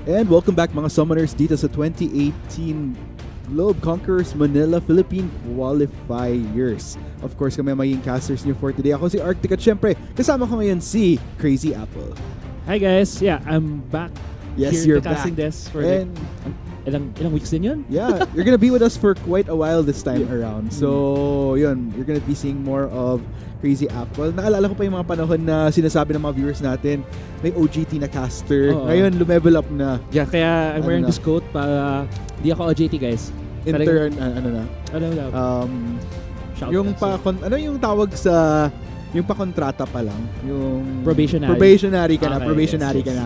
And welcome back mga summoners dito sa 2018 Globe Conquerors Manila Philippine Qualifiers. Of course, kami magiging casters niyo for today. Ako si Arctic at syempre, kasama ko ngayon si Crazy Apple. Hi guys, yeah, I'm back. Yes, here you're casting back. this for ilang weeks din yun? Yeah, you're gonna be with us for quite a while this time around. So, yun, you're gonna be seeing more of Crazy Apple. Naalala ko pa yung mga panahon na sinasabi ng mga viewers natin, may OGT na caster. Ngayon, lumevel up na. Yeah, kaya I'm wearing this coat para di ako OJT, guys. Intern, ano na? Yung yung tawag sa yung pa-kontrata pa lang, yung probationary ka na.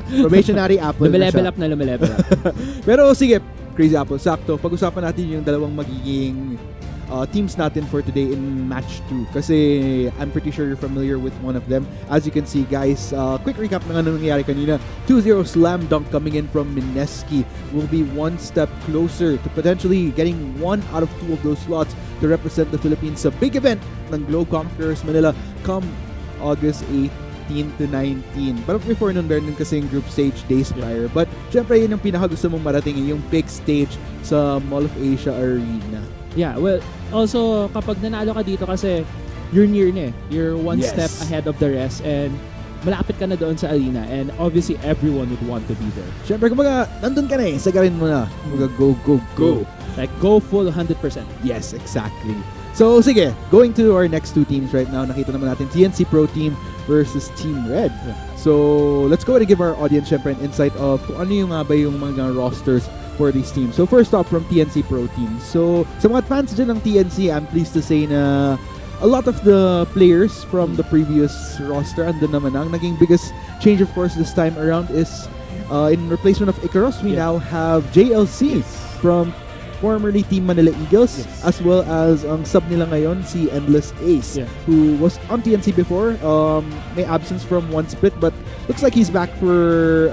Probationary Apple lumilevel up. Pero sige, Crazy Apple, sakto. Pag-usapan natin yung dalawang magiging teams natin for today in match 2 kasi I'm pretty sure you're familiar with one of them. As you can see guys, quick recap ng ano nangyari kanina. 2-0 slam dunk coming in from Mineski will be one step closer to potentially getting one out of two of those slots to represent the Philippines sa big event ng Globe Conquerors Manila come August 18 to 19. But before nun, meron din kasing group stage days prior. But syempre yun yung pinaka gusto mong marating, yung big stage sa Mall of Asia Arena. Yeah, well, also kapag nanalo ka dito kasi you're near na eh. You're one step ahead of the rest and malapit ka na doon sa arena and obviously everyone would want to be there. Siyempre, kumbaga, nandun ka na eh. Sagarin mo na. Kumbaga, go. Like, go full 100%. Yes, exactly. So, sige. Going to our next two teams right now. Nakita naman natin TNC Pro Team versus Team Red. So, let's go ahead and give our audience syempre an insight of kung ano yung nga ba yung mga rosters for these teams. So, first off, from TNC Pro Team. So, sa mga fans dyan ng TNC, I'm pleased to say na a lot of the players from the previous roster andun naman ang naging biggest change of course this time around is in replacement of Icaros we now have JLC from formerly Team Manila Eagles as well as ang sub nila ngayon si Endless Ace who was on TNC before, may absence from one split but looks like he's back with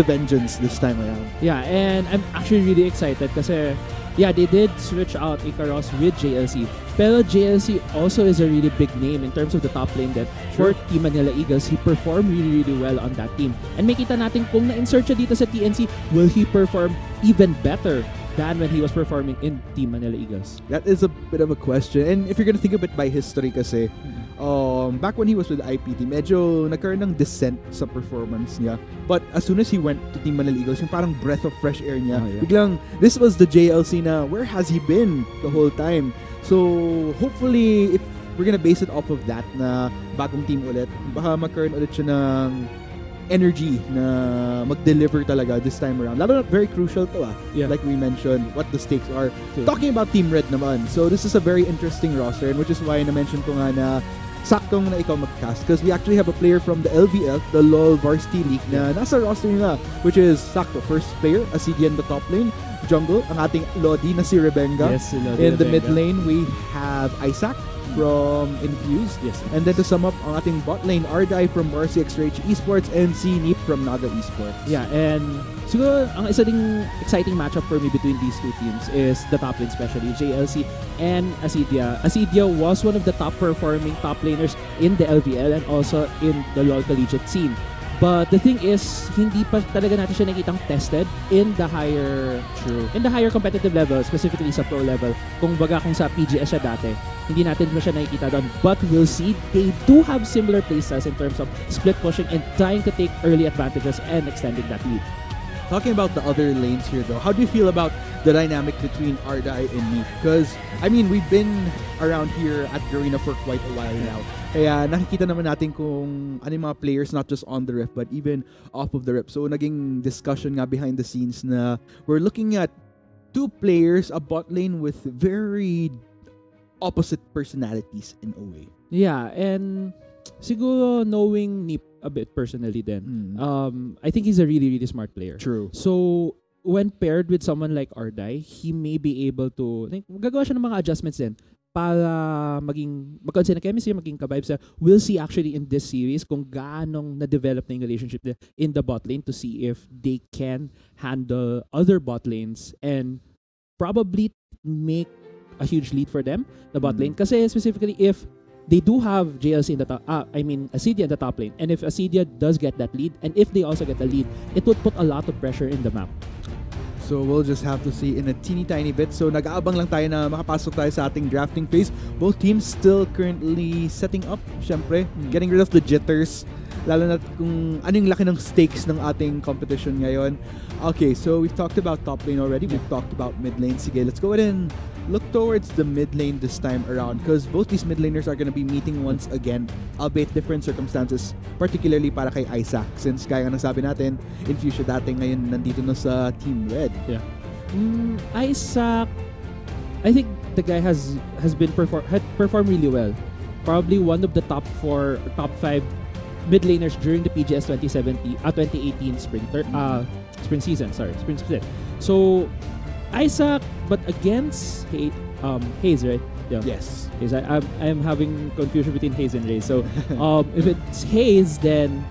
a vengeance this time around. Yeah, and I'm actually really excited kasi they did switch out Icaros with JLC. Pero JLC also is a really big name in terms of the top lane that for Team Manila Eagles, he performed really, really well on that team. And makita natin kung na-insert siya dito sa TNC, will he perform even better than when he was performing in Team Manila Eagles? That is a bit of a question. And if you're gonna think of it by history kasi, back when he was with IPT, medyo nagkaroon ng descent sa performance niya. But as soon as he went to Team Manila Eagles, yung parang breath of fresh air niya, biglang, this was the JLC na, where has he been the whole time? So, hopefully, if we're gonna base it off of that na bagong team ulit, baka magkaroon ulit siya ng energy na mag-deliver talaga this time around. Lalo na very crucial to like we mentioned, what the stakes are. Talking about Team Red naman, so this is a very interesting roster and which is why na-mention ko nga na saktong na ikaw mag-cast because we actually have a player from the LVL, the LOL Varsity League na nasa roster nila, which is sakto, first player, Asidia in the top lane, jungle, ang ating Lodi na si Rebenga. In the mid lane, we have Isaac from Infuse. And then to sum up, ang ating bot lane, Ardai from Marcy X-Rage Esports and si Neep from Naga Esports. Yeah, and siguro ang isa ding exciting matchup for me between these two teams is the top lane, especially JLC and Asidia. Asidia was one of the top performing top laners in the LVL and also in the LoL collegiate scene. But the thing is, hindi pa talaga natin siya nakitang tested in the higher competitive level, specifically sa pro level. Kung sa PGS siya dati, hindi natin mo siya nakikita doon. But we'll see, they do have similar playstyles in terms of split pushing and trying to take early advantages and extending that lead. Talking about the other lanes here though, how do you feel about the dynamic between Ardai and me? Because, I mean, we've been around here at Garena for quite a while now. Kaya nakikita naman natin kung ano yung mga players not just on the ref but even off of the ref. So naging discussion nga behind the scenes na we're looking at two players, a bot lane with very opposite personalities in a way. Yeah, and siguro knowing Nip a bit personally then, I think he's a really, really smart player. True. So, when paired with someone like Ardai, he may be able to, gagawa siya ng mga adjustments din para magkaroon na chemistry, maging ka-vibes. We'll see actually in this series kung gaanong na-develop na yung relationship in the bot lane to see if they can handle other bot lanes and probably make a huge lead for them, the bot lane. Kasi specifically if they do have JLC in the top, Acedia in the top lane. And if Acedia does get that lead, and if they also get the lead, it would put a lot of pressure in the map. So we'll just have to see in a teeny tiny bit. So nag-aabang lang tayo na makapasok tayo sa ating drafting phase. Both teams still currently setting up, syempre, getting rid of the jitters. Lalo na kung ano yung laki ng stakes ng ating competition ngayon. Okay, so we've talked about top lane already. We've talked about mid lane. Sige, let's go ahead and look towards the mid lane this time around because both these mid laners are going to be meeting once again, albeit different circumstances, particularly para kay Isaac since gaya ng sabi natin, in future dati ngayon nandito na sa Team Red. Yeah. Isaac, I think the guy has performed really well. Probably one of the top 4 or top 5 mid laners during the PGS 2018 spring season. So Isaac, but against Hayes, right? Yeah. Yes. Hayes. I'm having confusion between Hayes and Ray. So if it's Hayes, then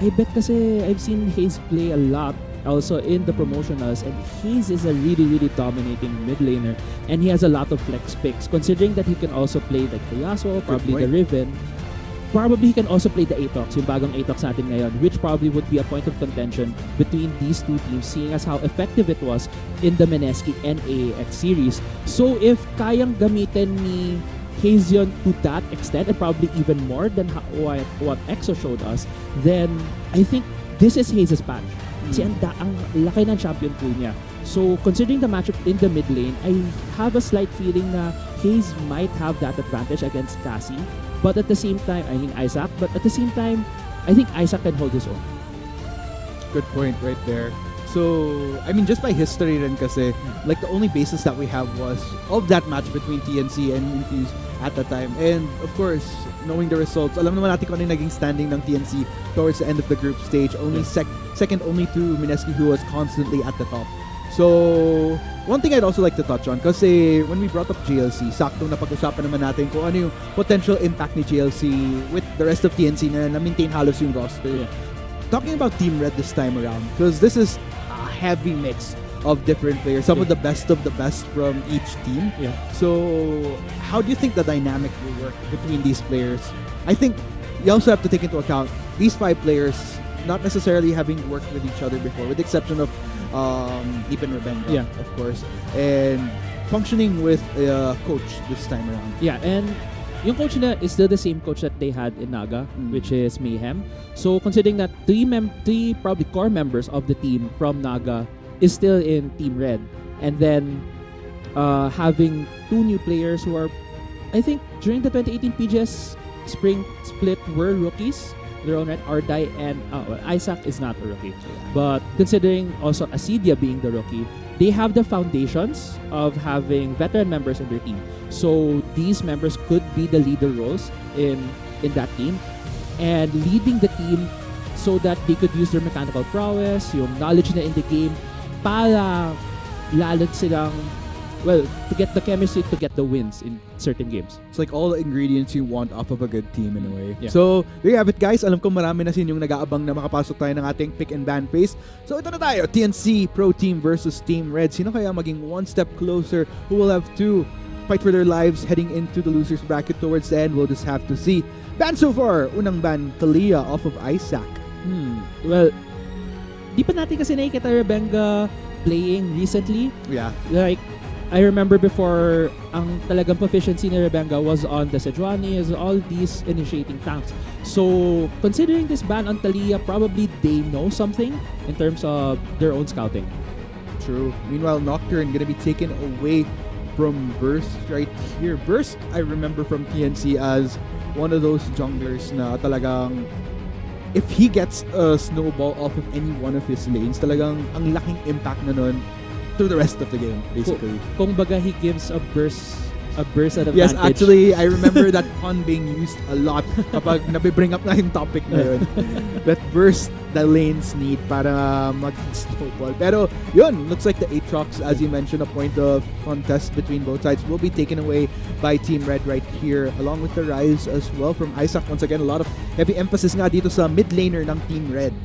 I bet kasi I've seen Hayes play a lot also in the promotionals, and Hayes is a really, really dominating mid laner, and he has a lot of flex picks. Considering that he can also play like the Yasuo, probably the Riven. Probably he can also play the Atox, yung bagong Atox natin ngayon, which probably would be a point of contention between these two teams, seeing as how effective it was in the Meneski and AAX series. So if kayang gamitin ni Hazion to that extent, and probably even more than what EXO showed us, then I think this is Hayes' patch. Kasi ang laki ng champion pool niya. So considering the matchup in the mid lane, I have a slight feeling na Hayes might have that advantage against Cassie. But at the same time, Isaac, but at the same time, I think Isaac can hold his own. Good point right there. So, just by history rin kasi, like the only basis that we have was of that match between TNC and Infuse at the time. And of course, knowing the results, alam naman natin kung ano yung naging standing ng TNC towards the end of the group stage. Only second only to Mineski, who was constantly at the top. So, one thing I'd also like to touch on, kasi when we brought up JLC, sakto na pag-usapan naman natin kung ano yung potential impact ni JLC with the rest of TNC na na-maintain halos yung roster. Yeah. Talking about Team Red this time around, because this is a heavy mix of different players, some of the best from each team. Yeah. So, how do you think the dynamic will work between these players? I think you also have to take into account these 5 players not necessarily having worked with each other before, with the exception of Deep and Rebenga, of course, and functioning with a coach this time around. Yeah, and yung coach na is still the same coach that they had in Naga, which is Mayhem. So considering that three probably core members of the team from Naga is still in Team Red, and then having 2 new players who are, I think during the 2018 PGS spring split were rookies. Their own right, Ardai and Isaac is not a rookie. But considering also Acedia being the rookie, they have the foundations of having veteran members in their team. So these members could be the leader roles in that team and leading the team so that they could use their mechanical prowess, yung knowledge na in the game para lalo silang to get the chemistry, to get the wins in certain games. It's like all the ingredients you want off of a good team in a way. Yeah. So, there you have it guys. Alam ko marami na yung nag-aabang na makapasok tayo ng ating pick and ban phase. So, ito na tayo. TNC Pro Team versus Team Red. Sino kaya maging one step closer? Who will have to fight for their lives heading into the loser's bracket towards the end? We'll just have to see. Ban so far. Unang ban, Talia off of Isaac. Well, di pa natin kasi nakikita Rebenga playing recently. Yeah. Like, I remember before, ang talagang proficiency ni Rebenga was on the Sejuani, all these initiating tanks. So, considering this ban on Talia, probably they know something in terms of their own scouting. True. Meanwhile, Nocturne gonna be taken away from Burst right here. Burst, I remember from TNC as one of those junglers na talagang if he gets a snowball off of any one of his lanes, talagang ang laking impact na nun to the rest of the game, basically. Kung baga, he gives a burst advantage. Yes, actually, I remember that pun being used a lot kapag nabibring up na yung topic na yun. That burst the lanes need para mag-snowball. Pero, yun, looks like the Aatrox, as you mentioned, a point of contest between both sides will be taken away by Team Red right here, along with the rise as well from Isaac. Once again, a lot of heavy emphasis nga dito sa mid laner ng Team Red.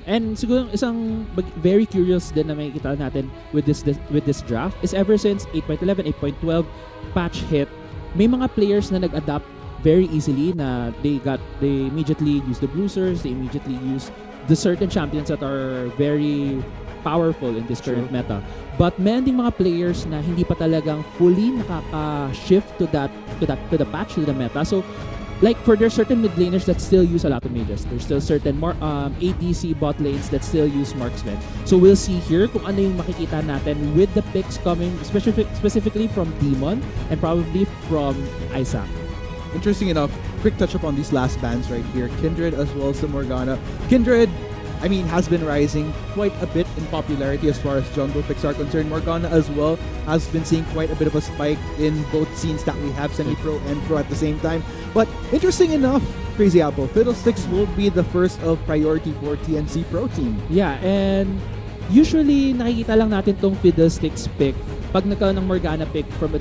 And siguro isang very curious din na makikita natin with this draft is ever since 8.11, 8.12 patch hit, may mga players na nag-adapt very easily na they immediately use the bruisers, they immediately use the certain champions that are very powerful in this current meta. But meron ding mga players na hindi pa talagang fully nakaka-shift to the patch, to the meta. So like for there's certain mid laners that still use a lot of mages. There's still certain more ADC bot lanes that still use marksmen. So we'll see here kung ano yung makikita natin with the picks coming specifically from Demon and probably from Isaac. Interesting enough, quick touch up on these last bans right here. Kindred as well as the Morgana. Kindred, I mean, has been rising quite a bit in popularity as far as jungle picks are concerned. Morgana as well has been seeing quite a bit of a spike in both scenes that we have, semi-pro and pro at the same time. But interesting enough, Crazy Apple, Fiddlesticks will be the first of priority for TNC Pro Team. Yeah, and usually nakikita lang natin tong Fiddlesticks pick pag nagkaroon ng Morgana pick from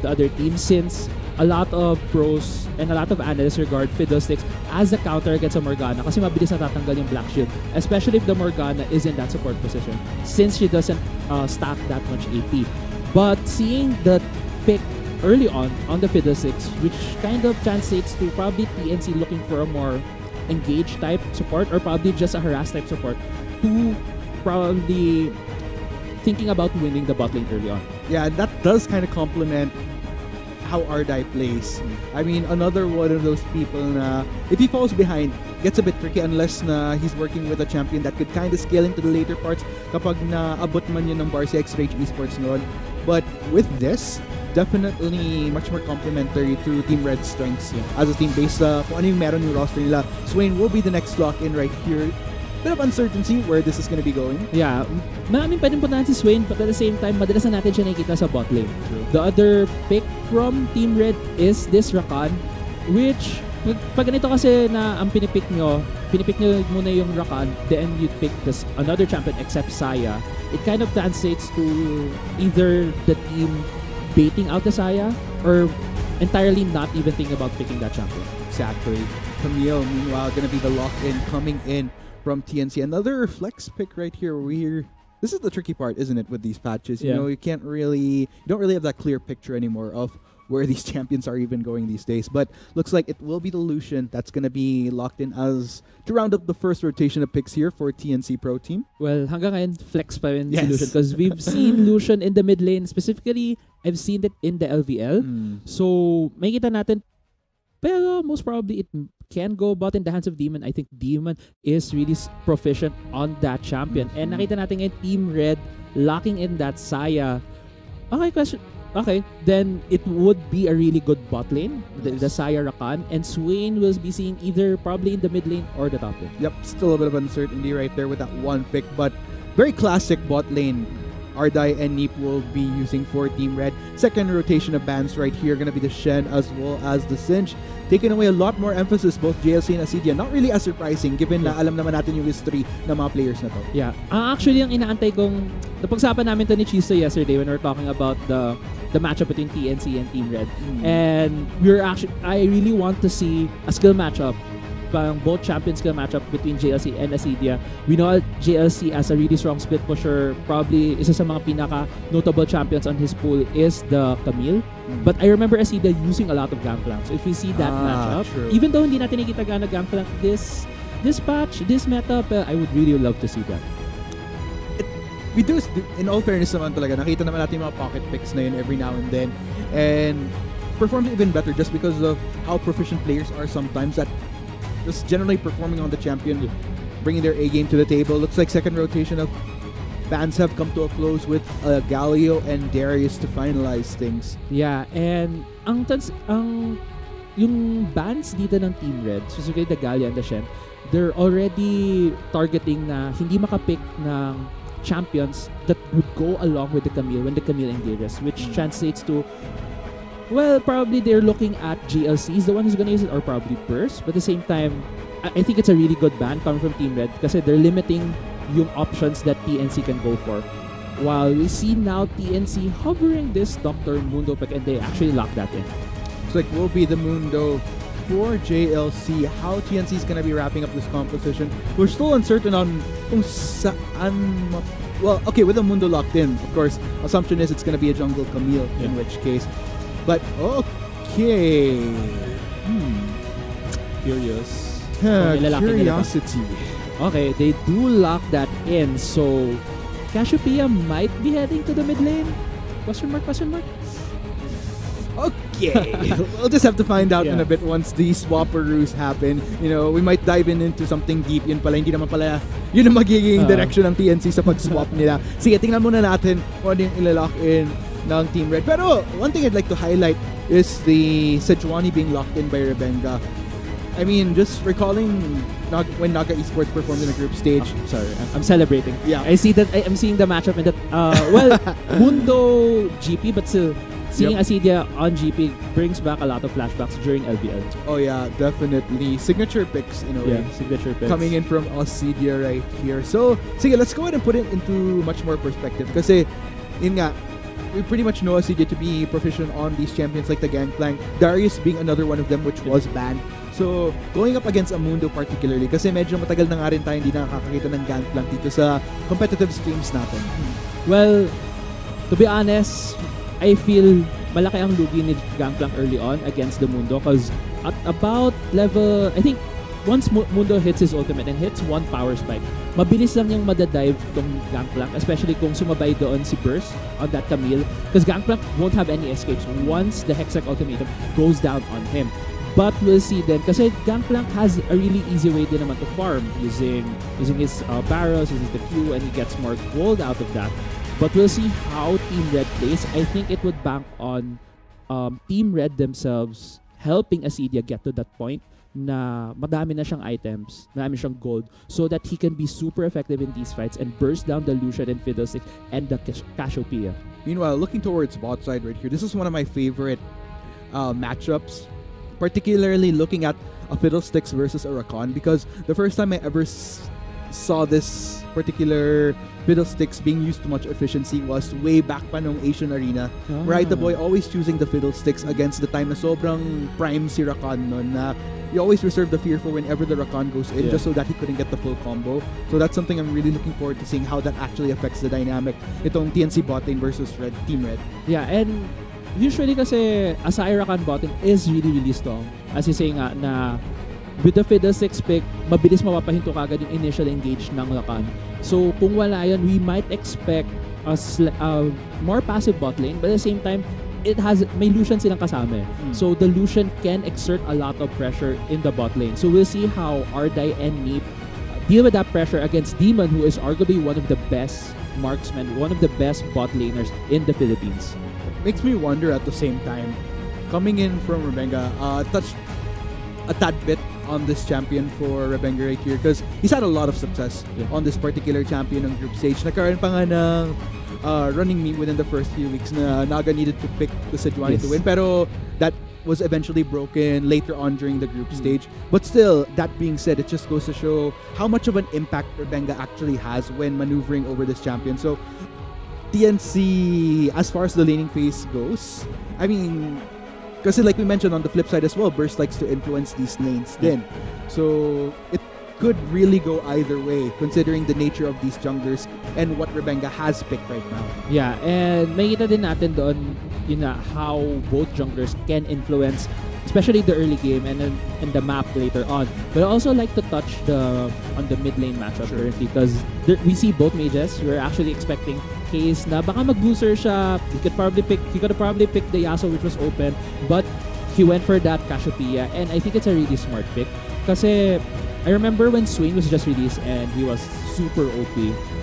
the other team, since a lot of pros and a lot of analysts regard Fiddlesticks as a counter against a Morgana kasi mabilis natatanggal yung Black Shield, especially if the Morgana is in that support position since she doesn't stack that much AP. But seeing the pick early on the Fiddlesticks, which kind of translates to probably TNC looking for a more engaged type support or probably just a harass type support, to probably thinking about winning the bot lane early on. Yeah, that does kind of complement how Ardai plays. I mean, another one of those people na if he falls behind, gets a bit tricky unless na he's working with a champion that could kind of scale into the later parts kapag naabot man yun ng Barca X Rage Esports noon. But with this, definitely much more complementary to Team Red's strengths as a team based kung ano yung meron yung roster nila. Swain will be the next lock-in right here. Bit of uncertainty where this is going to be going. Yeah, maraming pwedeng puntahan si Swain, but at the same time, madalas na natin siya nakikita sa bot lane. True. The other pick from Team Red is this Rakan, which pag ganito kasi na ang pinipik nyo muna yung Rakan, then you pick another champion except Saya. It kind of translates to either the team baiting out the Saya or entirely not even thinking about picking that champion. Exactly. Camille, meanwhile, going to be the lock-in coming in from TNC. Another flex pick right here. This is the tricky part, isn't it, with these patches? You know, you don't really have that clear picture anymore of where these champions are even going these days. But looks like it will be the Lucian that's going to be locked in as to round up the first rotation of picks here for TNC Pro Team. Well, hanggang ngayon, flex pa rin si Lucian because we've seen Lucian in the mid lane. Specifically, I've seen it in the LVL. So, makikita natin, pero most probably it can go, but in the hands of Demon, I think Demon is really proficient on that champion. And nakita natin ngayon Team Red locking in that Saya. Okay, then it would be a really good bot lane, the Saya Rakan, and Swain will be seeing either probably in the mid lane or the top lane. Yep, still a bit of uncertainty right there with that one pick, but very classic bot lane. Ardai and Neep will be using for Team Red. Second rotation of bans right here, gonna be the Shen as well as the Singe. Taking away a lot more emphasis, both JLC and Asidia. Not really as surprising given na alam naman natin yung history ng mga players na to. Yeah. Actually, ang inaantay kong, napagsapan namin to ni Chiso yesterday when we were talking about the matchup between TNC and Team Red. And I really want to see a skill matchup, both champion skill matchup between JLC and Asidia. We know JLC as a really strong split pusher. Probably isa sa mga pinaka notable champions on his pool is the Camille. But I remember Asidia using a lot of Gangplank. So if we see that matchup, even though hindi natin nakikita gana Gangplank this patch, this meta, I would really love to see that. We do, in all fairness naman talaga, nakita naman natin yung mga pocket picks na yun every now and then. And performs even better just because of how proficient players are sometimes at just generally performing on the champion, bringing their A game to the table. Looks like second rotation of bans have come to a close with Galio and Darius to finalize things. Yeah, and yung bans dito ng Team Red, specifically the Galio and the Shen, they're already targeting na hindi makapick ng champions that would go along with the Camille when the Camille engages, which translates to, well, probably they're looking at GLC is the one who's gonna use it, or probably Burst. But at the same time, I think it's a really good ban coming from Team Red because they're limiting yung options that TNC can go for. While we see now TNC hovering this Dr. Mundo pick, and they actually lock that in. Looks like will be the Mundo for JLC. How TNC is gonna be wrapping up this composition. We're still uncertain on kung saan. Well, okay, with the Mundo locked in, of course, assumption is it's gonna be a jungle Camille, in which case. But okay, Curious. Kung ilalaki nila ba? Curiosity. Okay, they do lock that in. So, Cassiopeia might be heading to the mid lane? Question mark, question mark? Okay. We'll just have to find out in a bit once these swapperoos happen. You know, we might dive into something deep. Yun pala, hindi naman pala yun ang magiging direction ng TNC sa pag-swap nila. Sige, tingnan muna natin kung ano yung ilalock in ng Team Red. Pero, one thing I'd like to highlight is the Sejuani being locked in by Rebenga. I mean, just recalling when Naga Esports performed in the group stage. Sorry, I'm celebrating. Yeah. I see that. I'm seeing the matchup in that. Mundo GP, but still seeing Asidia on GP brings back a lot of flashbacks during LBL. Oh yeah, definitely. Signature picks in a way. Signature picks. Coming in from Asidia right here. So, sige, let's go ahead and put it into much more perspective. Kasi, yun nga, we pretty much know Asidia to be proficient on these champions like the Gangplank. Darius being another one of them which was banned. So, going up against Amundo particularly, kasi medyo matagal na nga rin tayo hindi nakakakita ng Gangplank dito sa competitive streams natin. Well, to be honest, I feel malaki ang lugi ni Gangplank early on against the Mundo because at about level, I think, once Mundo hits his ultimate and hits one power spike, mabilis lang yung madadive tong Gangplank, especially kung sumabay doon si Burst on that Camille, because Gangplank won't have any escapes once the Hextech ultimatum goes down on him. But we'll see then, kasi Gangplank has a really easy way din naman to farm using his barrels, using the Q, and he gets more gold out of that. But we'll see how Team Red plays. I think it would bank on Team Red themselves helping Asidia get to that point na madami na siyang items, madami siyang gold, so that he can be super effective in these fights and burst down the Lucian and Fiddlesticks and the Cassiopeia. Meanwhile, looking towards bot side right here, this is one of my favorite matchups, particularly looking at a Fiddlesticks versus a Rakan, because the first time I ever saw this particular Fiddlesticks being used to much efficiency was way back pa nung Asian Arena. Right, the boy always choosing the Fiddlesticks against the time na sobrang prime si Rakan nun, na you always reserve the fear for whenever the Rakan goes in, just so that he couldn't get the full combo. So that's something I'm really looking forward to seeing how that actually affects the dynamic itong TNC bot lane versus Team Red. Yeah, and usually kasi Asai Rakan bot lane is really really strong. As you say nga na with the Fiddlesticks pick, mabilis mapapahinto kagad yung initial engage ng Rakan. So kung wala yun, we might expect a more passive bot lane, but at the same time, may Lucian silang kasama. So the Lucian can exert a lot of pressure in the bot lane. So we'll see how Ardai and Neep deal with that pressure against Demon, who is arguably one of the best marksmen, one of the best bot laners in the Philippines. Makes me wonder at the same time, coming in from Rebenga, touched a tad bit on this champion for Rebenga right here, because he's had a lot of success on this particular champion ng group stage. Nagkaroon pa nga ng running meme within the first few weeks na Naga needed to pick the Sejuani to win, pero that was eventually broken later on during the group stage. But still, that being said, it just goes to show how much of an impact Rebenga actually has when maneuvering over this champion. So TNC, as far as the laning phase goes, I mean, kasi like we mentioned on the flip side as well, Burst likes to influence these lanes din. So it could really go either way considering the nature of these junglers and what Rebenga has picked right now. Yeah, and makita din natin doon yun na how both junglers can influence especially the early game and then in the map later on. But I also like to touch on the mid lane matchup currently, because we see both mages. We're actually expecting case na baka mag-booster siya. He could have probably picked the Yasuo, which was open, but he went for that Cassiopeia, and I think it's a really smart pick. Kasi I remember when Swain was just released and he was super OP,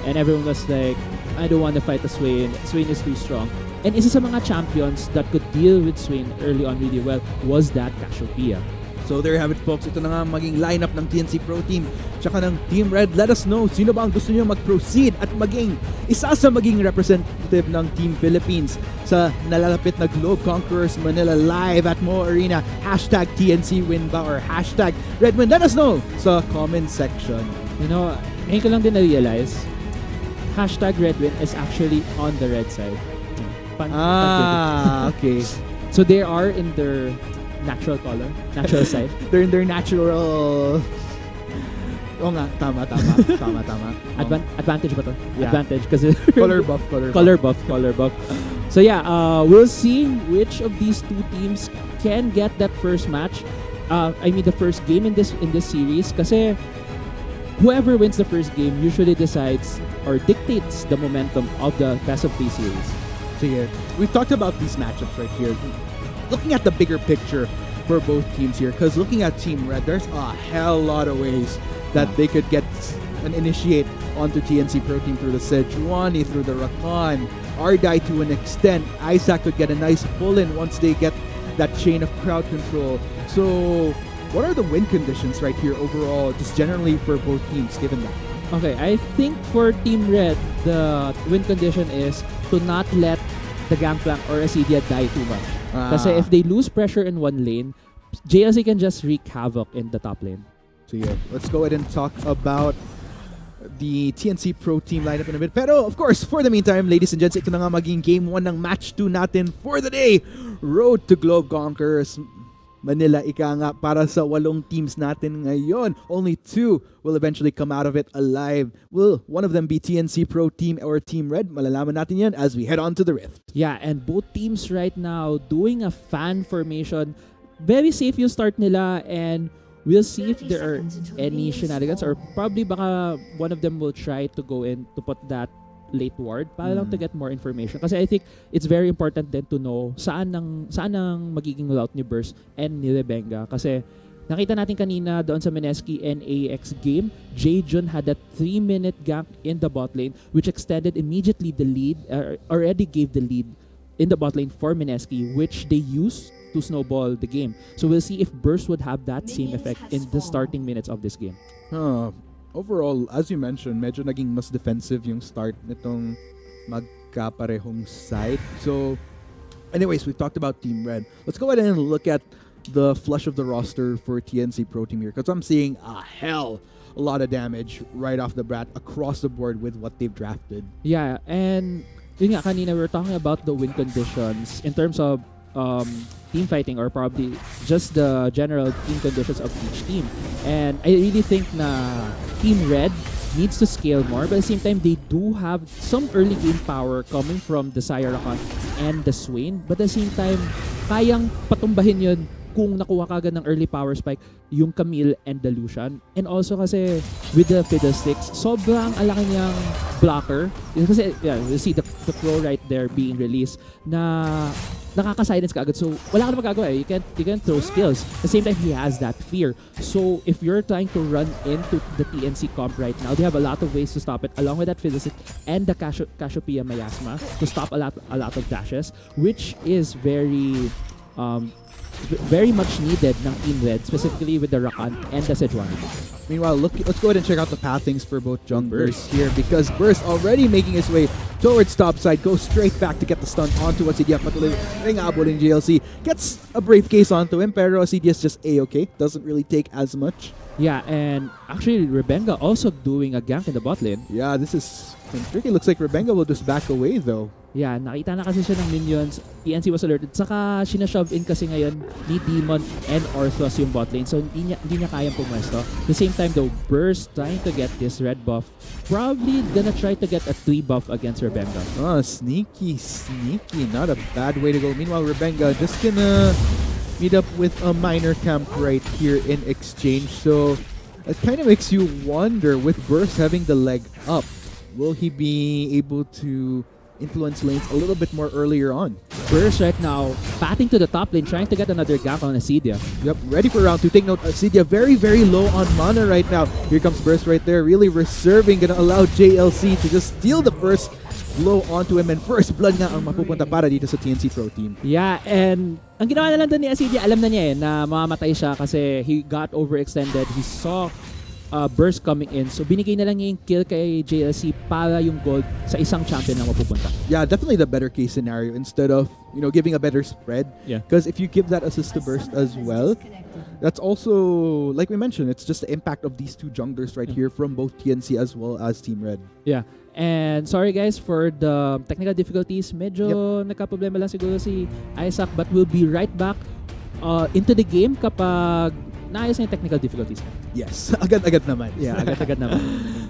and everyone was like, I don't want to fight the Swain. Swain is too strong. And isa sa mga champions that could deal with Swain early on really well was that Cassiopeia. So there you have it, folks. Ito na nga maging lineup ng TNC Pro Team tsaka ng Team Red. Let us know sino ba ang gusto nyo mag-proceed at maging isa sa maging representative ng Team Philippines sa nalalapit na Globe Conquerors Manila live at Mo Arena. Hashtag TNC win ba or hashtag Red Win? Let us know sa comment section. You know, ngayon ko lang din na-realize, hashtag Red Win is actually on the red side. Okay. So they are in their natural color, natural side. They're in their natural... Oo nga, tama. Advantage ba to? Yeah. Advantage kasi color buff. So yeah, we'll see which of these two teams can get that first match. the first game in this series, kasi whoever wins the first game usually decides or dictates the momentum of the best of 3 series. So yeah, we've talked about these matchups right here. Looking at the bigger picture for both teams here, because looking at Team Red, there's a hell lot of ways that they could get and initiate onto TNC Pro Team through the Sejuani, through the Rakan, Ardai to an extent. Isaac could get a nice pull-in once they get that chain of crowd control. So what are the win conditions right here overall, just generally for both teams, given that? Okay, I think for Team Red, the win condition is to not let the Gangplank or Asidia die too much. Kasi if they lose pressure in one lane, JLC can just wreak havoc in the top lane. So yeah, let's go ahead and talk about the TNC Pro Team lineup in a bit. Pero of course, for the meantime, ladies and gents, ito na nga maging Game 1 ng Match 2 natin for the day. Road to Globe Conquerors Manila, ika nga, para sa 8 teams natin ngayon. Only 2 will eventually come out of it alive. Will one of them be TNC Pro Team or Team Red? Malalaman natin yan as we head on to the Rift. Yeah, and both teams right now doing a fan formation. Very safe yung start nila, and we'll see if there are any shenanigans, or probably baka one of them will try to go in to put that late ward para lang to get more information. Kasi I think it's very important then to know saan ang magiging route ni Burst and ni Rebenga. Kasi nakita natin kanina doon sa Mineski NAX game, Jaejun had a 3-minute gank in the bot lane which extended immediately the lead, already gave the lead in the bot lane for Mineski, which they used to snowball the game. So we'll see if Burst would have that same effect in the starting minutes of this game. Overall, as you mentioned, medyo naging mas defensive yung start nitong magkaparehong side. So, anyways, we've talked about Team Red. Let's go ahead and look at the flush of the roster for TNC Pro Team here, because I'm seeing a lot of damage right off the bat across the board with what they've drafted. Yeah, and yun nga, kanina we were talking about the win conditions in terms of team fighting, or probably just the general team conditions of each team. And I really think na Team Red needs to scale more, but at the same time, they do have some early game power coming from the Sayarakan and the Swain. But at the same time, kayang patumbahin yun kung nakuha kagad ng early power spike yung Camille and the Lucian. And also kasi with the Fiddlesticks, sobrang alaki niyang blocker. Kasi yeah, you see the pro right there being released na nakaka-silence ka agad. So, wala ka na magagawa eh. You can't throw skills. At the same time, he has that fear. So, if you're trying to run into the TNC comp right now, they have a lot of ways to stop it, along with that Fiddlestick and the Cassiopeia Miasma to stop a lot of dashes, which is very much needed ng Team Red, specifically with the Rakan and the Sejuani. Meanwhile, let's go ahead and check out the pathings for both junglers here, because Burst already making his way towards top side, goes straight back to get the stun onto Asidia. Patuloy ring abol in GLC. Gets a brave case onto him, pero Asidia's just A-okay. Doesn't really take as much. Yeah, and actually Rebenga also doing a gank in the bot lane. Yeah, this is tricky. Looks like Rebenga will just back away though. Yeah, nakita na kasi siya ng minions. TNC was alerted. Saka sinashove in kasi ngayon ni Demon and Orthros yung bot lane. So hindi niya kayang pumwesto. At the same time though, Burst trying to get this red buff. Probably gonna try to get a 3 buff against Rebenga. Oh, sneaky. Not a bad way to go. Meanwhile, Rebenga just gonna meet up with a minor camp right here in exchange. So it kind of makes you wonder, with Burst having the leg up, will he be able to influence lanes a little bit more earlier on? Burst right now batting to the top lane, trying to get another gank on Asidia. Yep, ready for round 2. Take note, Asidia very low on mana right now. Here comes Burst right there, really reserving, gonna allow JLC to just steal the first blow onto him, and first blood nga ang mapupunta para dito sa TNC Pro Team. Yeah, and ang ginawa na lang doon ni Asidia, alam na niya na mamamatay siya kasi he got overextended. He saw Burst coming in. So binigay na lang niya yung kill kay JLC para yung gold sa isang champion na mapupunta. Yeah, definitely the better case scenario instead of, giving a better spread. Yeah. Because if you give that assist to Burst as well, that's also, like we mentioned, it's just the impact of these 2 junglers right here from both TNC as well as Team Red. Yeah. And sorry guys for the technical difficulties. Medyo nagka-problema lang siguro si Isaac, but we'll be right back into the game kapag naayos na yung technical difficulties. Yes, agad-agad naman. Yeah, agad-agad naman.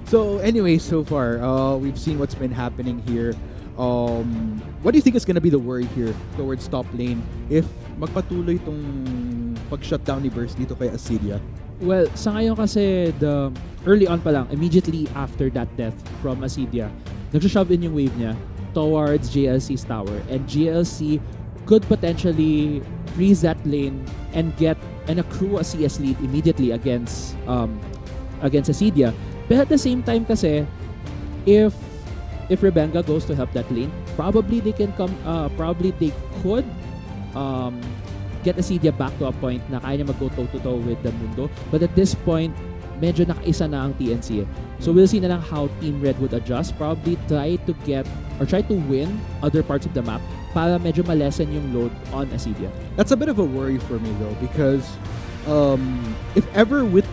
So anyway, so far, we've seen what's been happening here. What do you think is gonna be the worry here towards top lane if magpatuloy tong pag-shutdown ni Burst dito kay Acedia? Well, sa ngayon kasi, the early on pa lang, immediately after that death from Acedia, nag-shove in yung wave niya towards JLC's tower. And JLC could potentially freeze that lane and accrue a CS lead immediately against Acedia. But at the same time kasi, if Rebenga goes to help that lane, probably they could get Acedia back to a point na kaya niya mag-go toe-to-toe with the Mundo. But at this point, medyo nakaisa na ang TNC. So we'll see na lang how Team Red would adjust. Probably try to win other parts of the map para medyo malesen yung load on Acedia. That's a bit of a worry for me though, because if ever with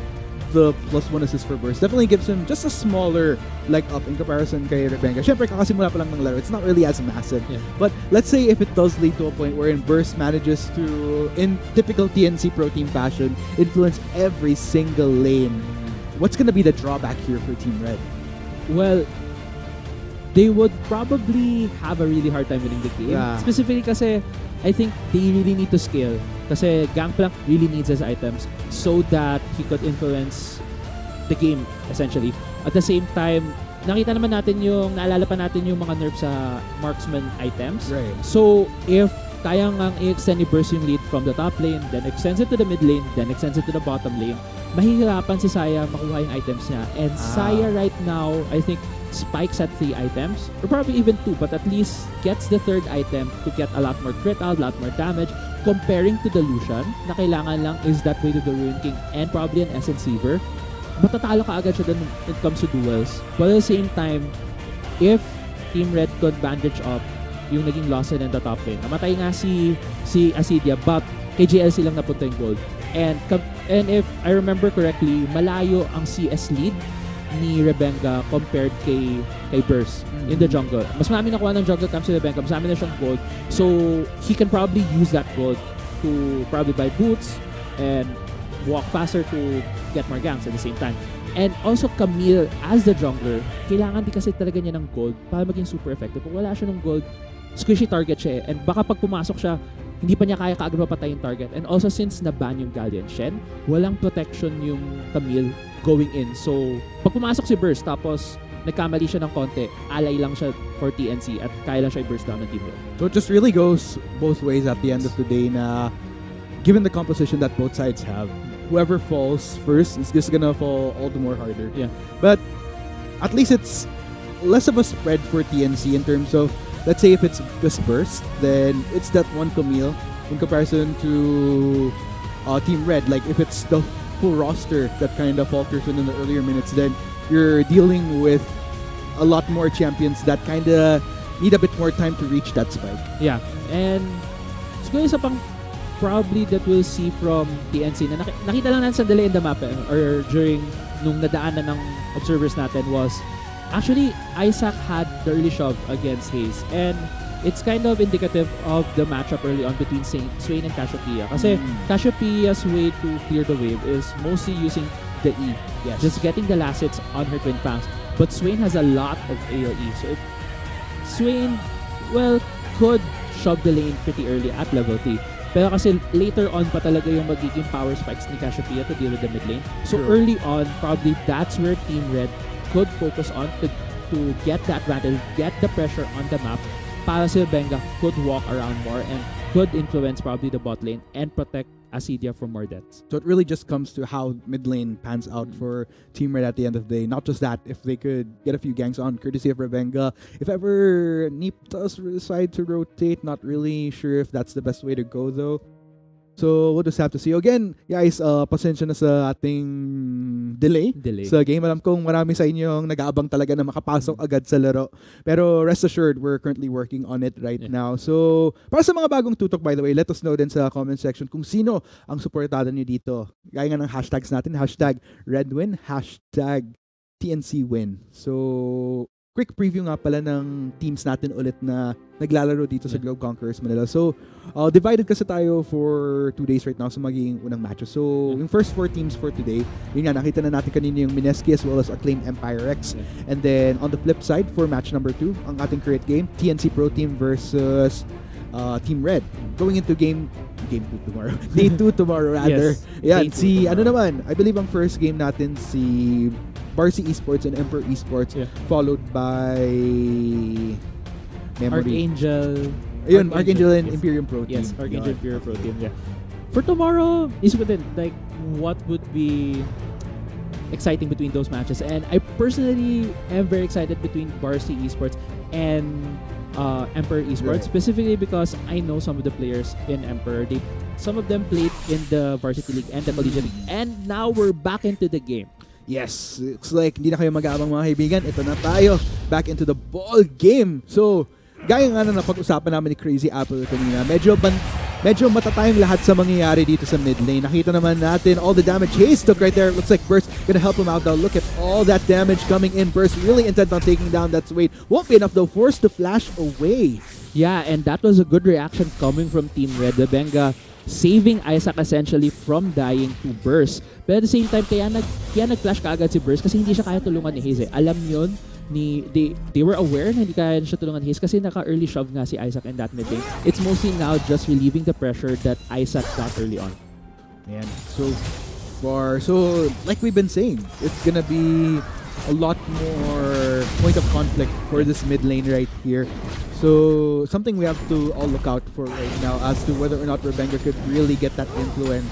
the +1 assist for Burst, definitely gives him just a smaller leg up in comparison kay Rebenga. Syempre, kakasimula pa lang ng laro. It's not really as massive. Yeah. But let's say if it does lead to a point wherein Burst manages to, in typical TNC Pro Team fashion, influence every single lane, what's gonna be the drawback here for Team Red? Well, they would probably have a really hard time winning the game. Yeah. Specifically kasi, I think they really need to scale. Kasi Gangplank really needs his items so that he could influence the game, essentially. At the same time, naalala pa natin yung mga nerfs sa marksman items. Right. So, if kaya ngang i-extend ni Burst yung lead from the top lane, then extends it to the mid lane, then extends it to the bottom lane, mahihirapan si Saya makuha yung items niya. And Saya right now, I think, spikes at 3 items, or probably even 2, but at least gets the 3rd item to get a lot more crit out, a lot more damage, comparing to the Lucian, na kailangan lang is that way to the Ruin King and probably an Essence Seaver. Matatalo ka agad siya dun when it comes to duels. But at the same time, if Team Red could bandage up yung naging loss in the top lane, namatay nga si Acedia, but kay JLC lang napunta yung gold. And if I remember correctly, malayo ang CS lead ni Rebenga compared kay Burst in the jungle. Mas marami nakuha ng jungle camp si Rebenga, mas marami na siyang gold. So, he can probably use that gold to probably buy boots and walk faster to get more ganks at the same time. And also, Camille, as the jungler, kailangan din kasi talaga niya ng gold para maging super effective. Kung wala siya ng gold, squishy target siya eh. And baka pag pumasok siya, hindi pa niya kaya kaagad mapatay yung target. And also, since na-ban yung Galleon Shen, walang protection yung Camille going in. So, pag pumasok si Burst, tapos nagkamali siya ng konti, alay lang siya for TNC at kaya lang siya i-burst down ng team. So it just really goes both ways at the end of the day na given the composition that both sides have, whoever falls first is just gonna fall all the more harder. Yeah. But at least it's less of a spread for TNC in terms of, let's say if it's just Burst, then it's that one Camille in comparison to Team Red. Like if it's the full roster that kind of falters in the earlier minutes, then you're dealing with a lot more champions that kind of need a bit more time to reach that spike. Yeah. And siguro isa pang probably that we'll see from TNC na nakita lang natin sandali in the map or during nung nadaanan ng observers natin was actually Isaac had the early shove against Hayes, and it's kind of indicative of the matchup early on between Swain and Cassiopeia. Kasi Cassiopeia's way to clear the wave is mostly using the E. Yes. Just getting the last hits on her twin fangs. But Swain has a lot of AoE. So if Swain, well, could shove the lane pretty early at level 3. Pero kasi later on pa talaga yung magiging power spikes ni Cassiopeia to deal with the mid lane. So early on, probably that's where Team Red could focus on to get that advantage, get the pressure on the map, para si Benga could walk around more and could influence probably the bot lane and protect Acedia from more deaths. So it really just comes to how mid lane pans out for Team Red at the end of the day. Not just that, if they could get a few ganks on courtesy of Rebenga. If ever Neep does decide to rotate, not really sure if that's the best way to go though. So we'll just have to see. Again, guys, pasensya na sa ating delay sa game. Alam kong marami sa inyo nag-aabang talaga na makapasok agad sa laro. Pero rest assured, we're currently working on it right now. So para sa mga bagong tutok, by the way, let us know din sa comment section kung sino ang suportado nyo dito. Gaya nga ng hashtags natin, hashtag RedWin, hashtag TNCWin. So quick preview nga pala ng teams natin ulit na naglalaro dito sa Globe Conquerors Manila. So, divided kasi tayo for 2 days right now sa magiging unang matches. So, yung first 4 teams for today, yun nga, nakita na natin kanina yung Mineski as well as Acclaimed Empire X. And then, on the flip side, for match number 2, ang ating create game, TNC Pro Team versus Team Red. Going into game 2 tomorrow. Day 2 tomorrow rather. Yes. Yan, si ano naman, I believe ang first game natin si Barcy Esports and Emperor Esports followed by Archangel. Ayun, Archangel and Imperium Pro Team. Yes, Archangel Imperium Pro Team. Yeah. For tomorrow, is within like what would be exciting between those matches, and I personally am very excited between Barcy Esports and Emperor Esports, specifically because I know some of the players in Emperor. Some of them played in the Varsity League and the Collegiate League, and now we're back into the game. Yes, looks like hindi na kayo mag-aabang mga kaibigan. Ito na tayo, back into the ball game. So, gaya nga na napag-usapan namin ni Crazy Apple kanina, medyo matatayang lahat sa mangyayari dito sa mid lane. Nakita naman natin all the damage Hayes took right there. Looks like Burst gonna help him out though. Look at all that damage coming in. Burst really intent on taking down that Swade. Won't be enough though. Forced to flash away. Yeah, and that was a good reaction coming from Team Red. Benga saving Isaac essentially from dying to Burst. But at the same time, kaya nag-flash kaagad si Burst kasi hindi siya kaya tulungan ni Hayes. Alam yun, they were aware na hindi kaya siya tulungan ni Hayes kasi naka-early shove nga si Isaac in that mid lane. It's mostly now just relieving the pressure that Isaac got early on. Man, so like we've been saying, it's gonna be a lot more point of conflict for this mid lane right here. So something we have to all look out for right now as to whether or not Rebenga could really get that influence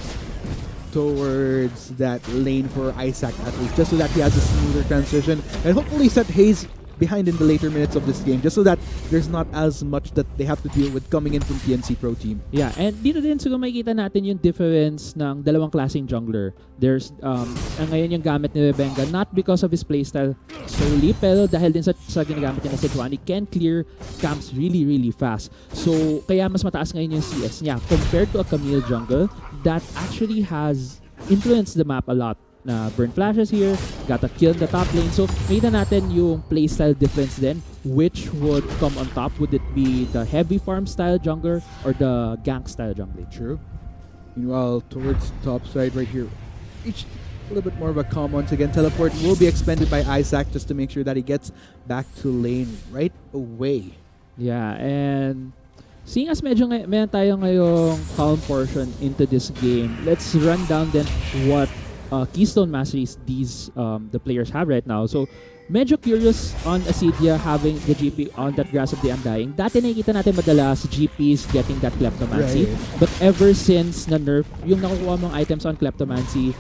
towards that lane for Isaac at least, just so that he has a smoother transition and hopefully set Hayes behind in the later minutes of this game, just so that there's not as much that they have to deal with coming in from TNC Pro Team. Yeah, and dito din siguro makikita natin yung difference ng dalawang klaseng jungler. There's ngayon yung gamit ni Rebenga not because of his playstyle solely, pero dahil din sa ginagamit niya na Sejuani, he can clear camps really fast. So kaya mas mataas ngayon yung CS niya compared to a Camille jungle that actually has influenced the map a lot. Na burn flashes here, got a kill in the top lane. So, makita natin yung playstyle difference then. Which would come on top? Would it be the heavy farm style jungler or the gank style jungler? True. Meanwhile, towards top side right here, each a little bit more of a calm once again. Teleport will be expended by Isaac just to make sure that he gets back to lane right away. Yeah, and seeing as medyo meron tayo ngayong calm portion into this game, let's run down then what Keystone Masteries the players have right now. So, medyo curious on Acidia having the GP on that Grass of the Undying. Dati nakikita natin madalas GPs getting that Kleptomancy. Right. But ever since na-nerf, yung nakukuha mong items on Kleptomancy,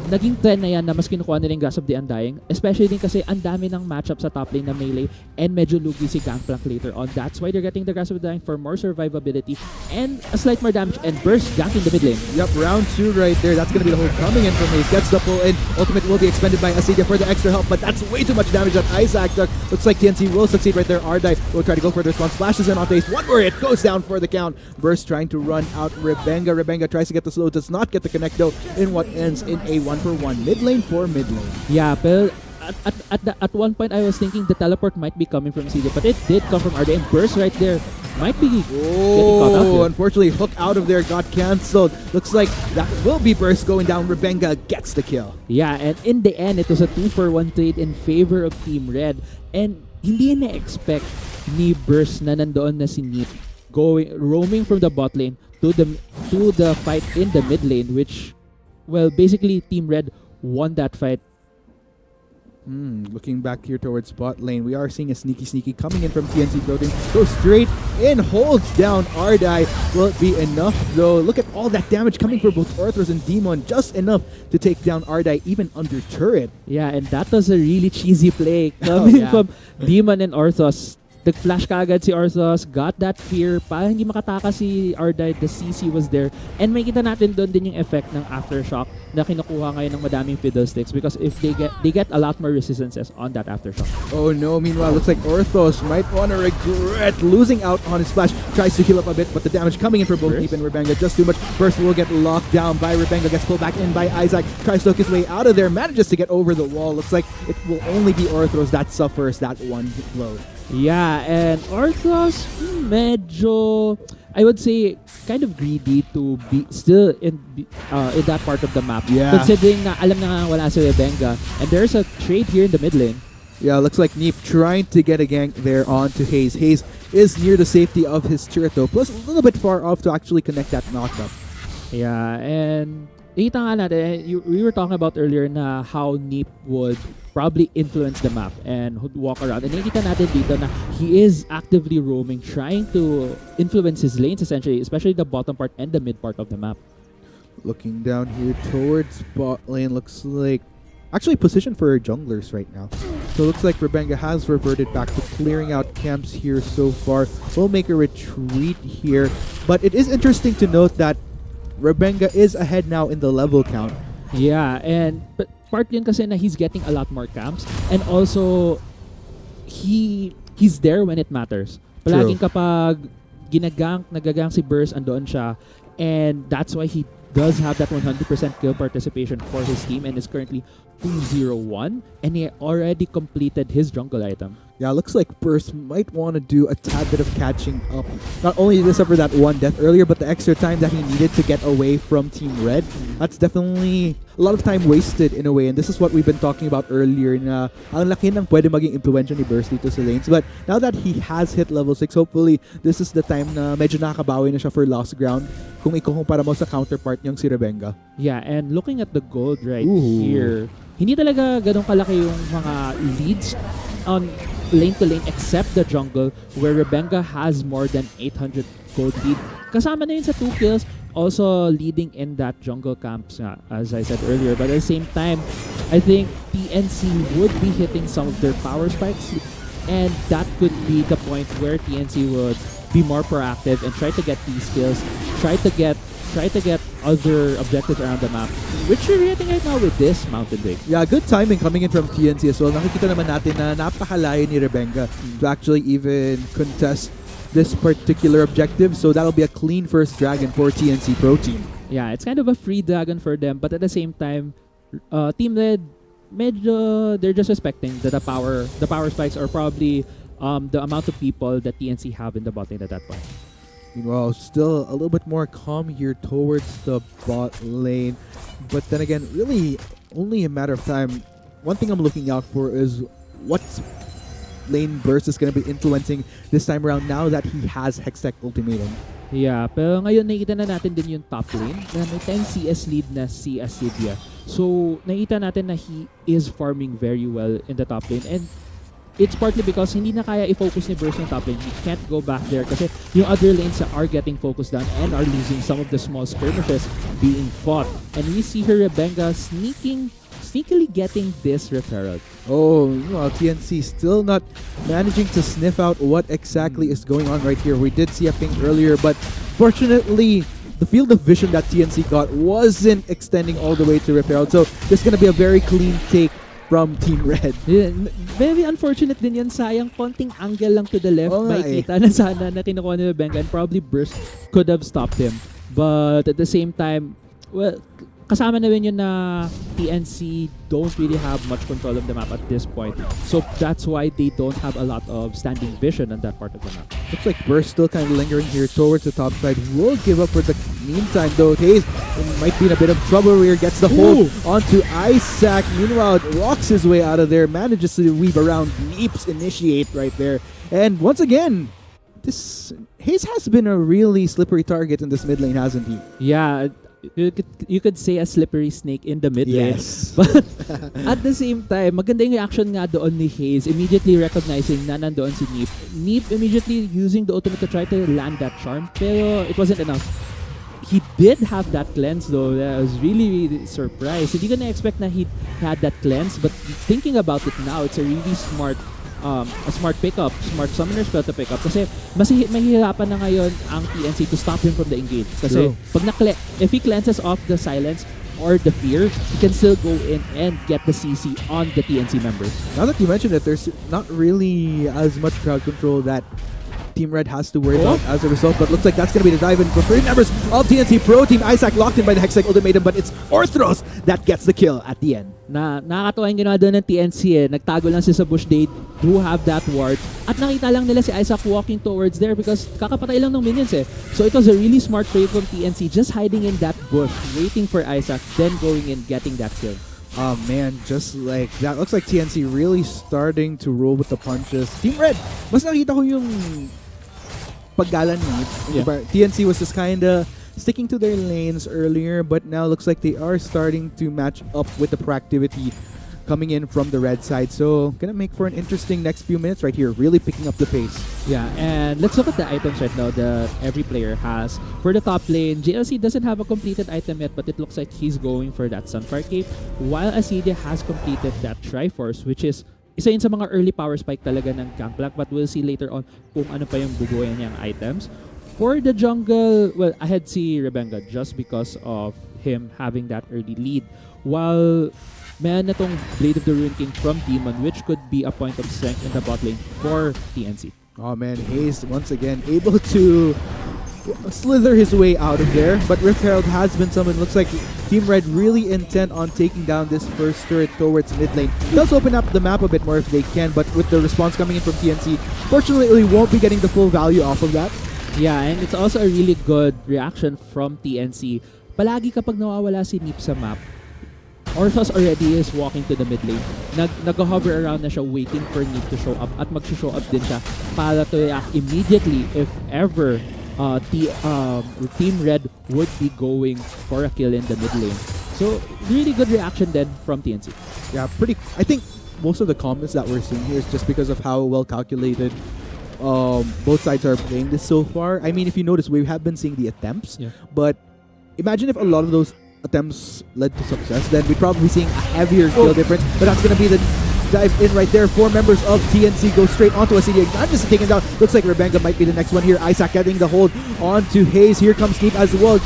naging trend na yan na mas kinukuha nila yung Grass of the Undying. Especially din kasi ang dami ng matchup sa top lane na melee and medyo lugi si Gangplank later on. That's why they're getting the Grass of the Undying for more survivability and a slight more damage and Burst ganking the mid lane. Yep, round 2 right there. That's going to be the whole coming in from Hayes. Gets the pull in. Ultimate will be expended by Acidia for the extra help, but that's way too much damage that Isaac took. Looks like TNC will succeed right there. Ardai will try to go for the response. Flashes in on Hayes. One more hit goes down for the count. Burst trying to run out Rebenga. Rebenga tries to get the slow. Does not get the connect though in what ends in a 1-for-1 mid lane for mid lane. Yeah, but at one point I was thinking the teleport might be coming from Acidia, but it did come from Ardai and Burst right there. Might be getting caught out here. Unfortunately, hook out of there got cancelled. Looks like that will be Burst going down. Rebenga gets the kill. Yeah, and in the end, it was a 2-for-1 trade in favor of Team Red. And hindi na-expect ni Burst na nandoon na si Neat roaming from the bot lane to the fight in the mid lane, which, well, basically Team Red won that fight. Looking back here towards bot lane, we are seeing a sneaky coming in from TNC Pro Team. Goes straight in, holds down Ardai. Will it be enough though? Look at all that damage coming from both Orthros and Demon. Just enough to take down Ardai even under turret. Yeah, and that was a really cheesy play coming from Demon and Orthros. Nag-flash kaagad si Orthros, got that fear, para hindi makataka si Ardai, the CC was there. And may kita natin doon din yung effect ng Aftershock na kinukuha ngayon ng madaming Fiddlesticks because if they get a lot more resistances on that Aftershock. Oh no, meanwhile, looks like Orthros might want to regret losing out on his flash. Tries to heal up a bit, but the damage coming in for both Deep and Rebenga just too much. Burst will get locked down by Rebenga, gets pulled back in by Isaac, tries to hook his way out of there, manages to get over the wall. Looks like it will only be Orthros that suffers that one blow. Yeah, and Orthros medyo, I would say, kind of greedy to be still in that part of the map. Yeah. Considering na alam na nga wala si Rebenga, and there's a trade here in the mid lane. Yeah, looks like Neep trying to get a gank there onto Hayes. Hayes is near the safety of his turret though, plus a little bit far off to actually connect that knockup. Yeah, and nakita nga natin, we were talking about earlier na how Neep would probably influence the map and would walk around. And nakita natin dito na he is actively roaming, trying to influence his lanes essentially, especially the bottom part and the mid part of the map. Looking down here towards bot lane, looks like actually positioned for junglers right now. So it looks like Rebenga has reverted back to clearing out camps here so far. Will make a retreat here. But it is interesting to note that Rebenga is ahead now in the level count. Yeah, and but part yun kasi na he's getting a lot more camps, and also he's there when it matters. Palaging kapag nagagang si Burst, andoon siya, and that's why he does have that 100% kill participation for his team and is currently 2-0-1, and he already completed his jungle item. Yeah, looks like Burst might want to do a tad bit of catching up. Not only did he suffer that one death earlier, but the extra time that he needed to get away from Team Red. That's definitely a lot of time wasted in a way. And this is what we've been talking about earlier na ang laki ng pwede maging impluensya ni Burst dito sa lanes. But now that he has hit level 6, hopefully this is the time na medyo nakakabawi na siya for lost ground kung ikukumpara mo sa counterpart niyang si Rebenga. Yeah, and looking at the gold right here, hindi talaga ganun kalaki yung mga leads on lane to lane except the jungle where Rebenga has more than 800 gold lead. Kasama na yun sa 2 kills, also leading in that jungle camps as I said earlier. But at the same time, I think TNC would be hitting some of their power spikes, and that could be the point where TNC would be more proactive and try to get these kills, try to get other objectives around the map, which we're getting right now with this Mountain Wave. Yeah, good timing coming in from TNC as well. Nakikita naman natin na napakalayo ni Rebenga to actually even contest this particular objective. So that'll be a clean first dragon for TNC Pro Team. Yeah, it's kind of a free dragon for them, but at the same time, Team Red, medyo they're just respecting that the power spikes are probably the amount of people that TNC have in the bot lane at that point. Meanwhile, still a little bit more calm here towards the bot lane. But then again, really only a matter of time. One thing I'm looking out for is what lane Burst is going to be influencing this time around now that he has Hextech Ultimatum. Yeah, pero ngayon nakita na natin din yung top lane na may 10 CS lead na si Asidia. So, nakita natin na he is farming very well in the top lane, and it's partly because hindi na kaya i-focus ni Burst yung top lane. He can't go back there kasi yung other lanes are getting focused down and are losing some of the small skirmishes being fought. And we see her Rebenga sneakily getting this referral. Oh, well, TNC still not managing to sniff out what exactly is going on right here. We did see a ping earlier, but fortunately, the field of vision that TNC got wasn't extending all the way to referral. So there's going to be a very clean take from Team Red. Yeah, very unfortunate din yan. Sayang, konting angle lang to the left. Makikita na sana na kinukuha ni Rebenga, and probably Burst could have stopped him. But at the same time, well, kasama na rin yun na TNC don't really have much control of the map at this point. So that's why they don't have a lot of standing vision on that part of the map. Looks like Burst still kind of lingering here towards the top side. Will give up for the meantime though. Hayes might be in a bit of trouble here. Gets the hold onto Isaac. Meanwhile, rocks his way out of there. Manages to weave around Neep's initiate right there. And once again, this Hayes has been a really slippery target in this mid lane, hasn't he? Yeah. You could say a slippery snake in the mid lane. Yes. But at the same time, maganda yung reaction nga doon ni Hayes, immediately recognizing na nandoon si Neep. Neep immediately using the ultimate to try to land that charm, pero it wasn't enough. He did have that cleanse though. I was really surprised. Hindi ko na-expect na he had that cleanse, but thinking about it now, it's a really smart pickup, smart summoner spell to pick up kasi mahihirapan na ngayon ang TNC to stop him from the engage. Kasi if he cleanses off the silence or the fear, he can still go in and get the CC on the TNC members. Now that you mentioned it, there's not really as much crowd control that Team Red has to worry about as a result, but looks like that's going to be the dive in for 3 members of TNC Pro Team. Isaac locked in by the Hextech Ultimatum, but it's Orthros that gets the kill at the end. Nakakatawa yung ginawa doon ng TNC eh. Nagtago lang siya sa bush. They do have that ward. At nakita lang nila si Isaac walking towards there because kakapatay lang ng minions eh. So it was a really smart trade from TNC, just hiding in that bush, waiting for Isaac, then going in, getting that kill. Oh man, just like that. Looks like TNC really starting to roll with the punches. Team Red, mas nakita ko yung paggalan ni. Yeah. TNC was just kinda sticking to their lanes earlier, but now looks like they are starting to match up with the proactivity coming in from the red side. So gonna make for an interesting next few minutes right here, really picking up the pace. Yeah, and let's look at the items right now that every player has. For the top lane, JLC doesn't have a completed item yet, but it looks like he's going for that Sunfire Cape, while Asidia has completed that Triforce, which is isa yun sa mga early power spike talaga ng Gangplank, but we'll see later on kung ano pa yung bubuoyan niyang items. For the jungle, well, I had si Rebenga just because of him having that early lead, while meron na tong Blade of the Ruin King from Demon, which could be a point of strength in the bot lane for TNC. Oh man, Hayes once again able to slither his way out of there, but Rift Herald has been summoned. Looks like Team Red really intent on taking down this first turret towards mid lane. Does open up the map a bit more if they can, but with the response coming in from TNC, fortunately won't be getting the full value off of that. Yeah, and it's also a really good reaction from TNC. Palagi kapag nawawala si Neep sa map, Orthos already is walking to the mid lane. Nag-hover around na siya waiting for Neep to show up, at mag-show up din siya para to react immediately if ever Team Red would be going for a kill in the mid lane. So, really good reaction then from TNC. Yeah, I think most of the comments that we're seeing here is just because of how well calculated both sides are playing this so far. I mean, if you notice, we have been seeing the attempts, but imagine if a lot of those attempts led to success, then we'd probably be seeing a heavier kill difference. But that's going to be the dive in right there. 4 members of TNC go straight onto Asidia. Not just taken down. Looks like Rebenga might be the next one here. Isaac getting the hold onto Hayes. Here comes Sneak as well.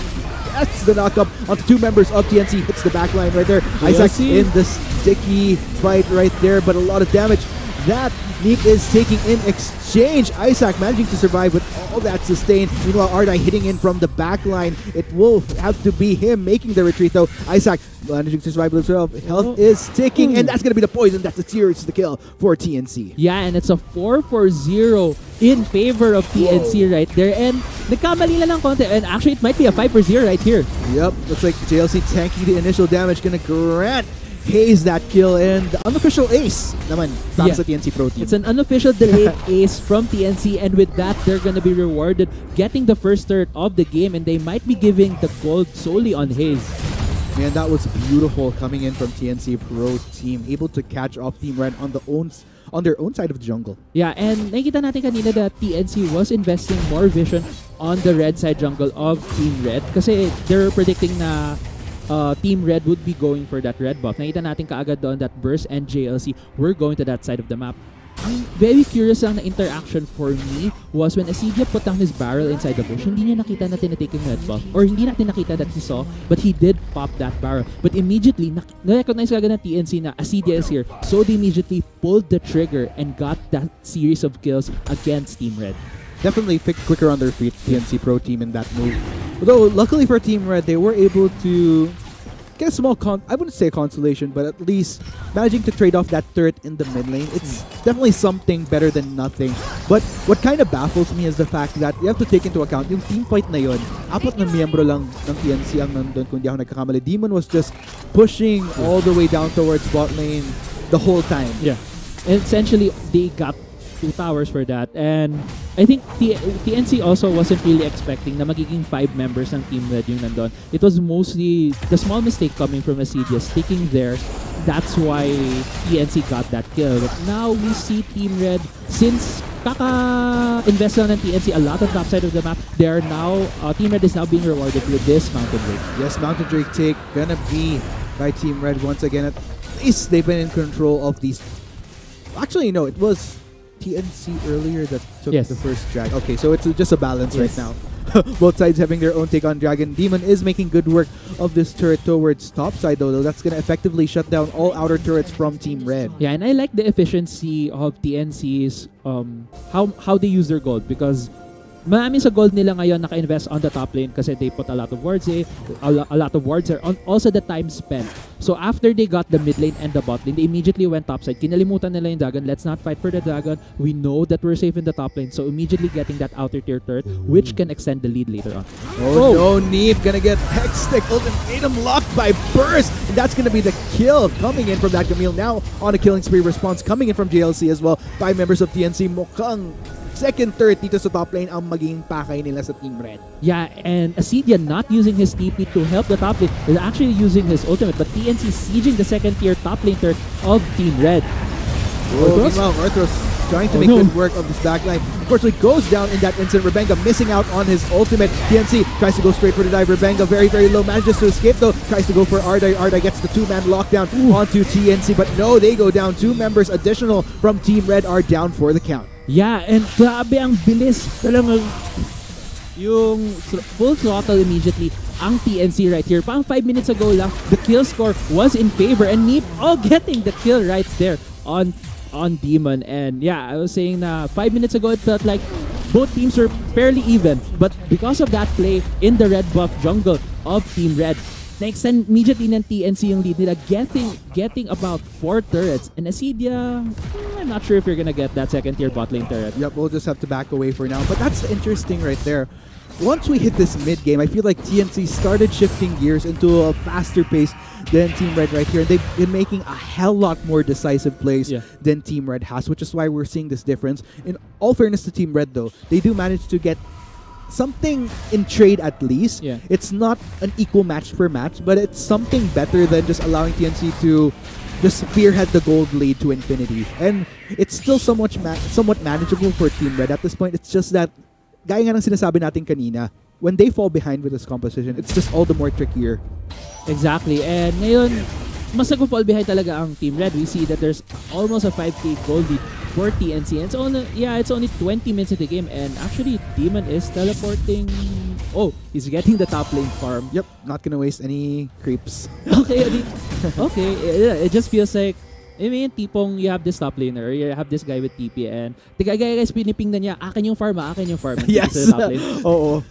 That's the knockup onto 2 members of TNC. Hits the back line right there. Isaac in the sticky fight right there, but a lot of damage that Neek is taking in exchange. Isaac managing to survive with all that sustain. Meanwhile, Ardai hitting in from the back line. It will have to be him making the retreat though. Isaac managing to survive himself. Health is ticking, and that's going to be the poison. That's the series the kill for TNC. Yeah, and it's a 4-4-0 in favor of TNC right there. And nagkamali lang ng konti. And actually, it might be a 5-0 right here. Yep, looks like JLC tanking the initial damage. Going to grant Hayes that kill, and the unofficial ace naman from sa TNC Pro Team. It's an unofficial delayed ace from TNC, and with that, they're gonna be rewarded getting the first turret of the game, and they might be giving the gold solely on Hayes. Man, that was beautiful coming in from TNC Pro Team, able to catch off Team Red on their own side of the jungle. Yeah, and nakita natin kanina that TNC was investing more vision on the red side jungle of Team Red kasi they're predicting na Team Red would be going for that red buff. Nakita natin kaagad doon that Burst and JLC were going to that side of the map. Ang very curious lang na interaction for me was when Asidia put down his barrel inside the bush, hindi niya nakita na tinatake yung red buff. Or hindi natin nakita that he saw, but he did pop that barrel. But immediately, na-recognize agad ng TNC na Asidia is here. So they immediately pulled the trigger and got that series of kills against Team Red. Definitely picked quicker on their feet, TNC Pro Team, in that move. Although, luckily for Team Red, they were able to get a small, I wouldn't say consolation, but at least managing to trade off that turret in the mid lane. It's definitely something better than nothing. But what kind of baffles me is the fact that you have to take into account yung team fight na yun. 4 na miyembro lang ng TNC ang nandun, kung di ako nagkakamali. Demon was just pushing all the way down towards bot lane the whole time. Yeah. And essentially, they got 2 towers for that, and I think TNC also wasn't really expecting na magiging 5 members ng Team Red yung nandun. It was mostly the small mistake coming from Asidia sticking there. That's why TNC got that kill. But now we see Team Red, since kaka-invest lang ng TNC a lot of the upside of the map, they are now, Team Red is now being rewarded with this Mountain Drake. Yes, Mountain Drake take gonna be by Team Red once again. At least they've been in control of these. Actually, no, it was TNC earlier that took the first drag. Okay, so it's just a balance right now. Both sides having their own take on Dragon. Demon is making good work of this turret towards top side though. That's going to effectively shut down all outer turrets from Team Red. Yeah, and I like the efficiency of TNC's how they use their gold, because marami sa gold nila ngayon naka-invest on the top lane kasi they put a lot of wards a lot of wards there. Also the time spent. So after they got the mid lane and the bot lane, they immediately went topside. Kinalimutan nila yung dragon. Let's not fight for the dragon. We know that we're safe in the top lane. So immediately getting that outer tier turret, which can extend the lead later on. Oh no, Neep gonna get Hextech ultimatum locked by Burst. And that's gonna be the kill coming in from that Camille. Now on a killing spree response coming in from JLC as well by members of TNC. Mukhang second turret dito sa top lane ang maging pakay nila sa Team Red. Yeah, and Asidia not using his TP to help the top lane, is actually using his ultimate, but TNC sieging the second tier top lane turret of Team Red. Arthros trying to make good work of this backline. Unfortunately goes down in that instant. Rebenga missing out on his ultimate. TNC tries to go straight for the dive. Rebenga very, very low. Manages to escape though. Tries to go for Ardai. Ardai gets the two-man lockdown onto TNC. But no, they go down. 2 members additional from Team Red are down for the count. Yeah, and grabe ang bilis. Talagang yung full throttle immediately ang TNC right here. Pang 5 minutes ago lang, the kill score was in favor and Neep getting the kill right there on Demon. And yeah, I was saying na 5 minutes ago it felt like both teams were fairly even, but because of that play in the red buff jungle of Team Red, na-extend immediately ng TNC yung lead nila, getting about 4 turrets. And Asidia, I'm not sure if you're gonna get that second tier bot lane turret. Yep, we'll just have to back away for now. But that's interesting right there. Once we hit this mid game, I feel like TNC started shifting gears into a faster pace than Team Red right here. And they've been making a hell lot more decisive plays than Team Red has, which is why we're seeing this difference. In all fairness to Team Red though, they do manage to get something in trade at least. Yeah. It's not an equal match per match, but it's something better than just allowing TNC to just spearhead the gold lead to infinity. And it's still somewhat manageable for Team Red at this point. It's just that, gaya nga ng sinasabi natin kanina, when they fall behind with this composition, it's just all the more trickier. Exactly. And ngayon, mas nag-fall behind talaga ang Team Red. We see that there's almost a 5k gold lead for TNC. And it's only 20 minutes in the game. And actually, Demon is teleporting. Oh, he's getting the top lane farm. Yep, not gonna waste any creeps. Okay, it just feels like, I mean, tipong you have this top laner, you have this guy with TP, and the guys pinipingnan niya, akin yung farm. Yes. Top lane. Oo.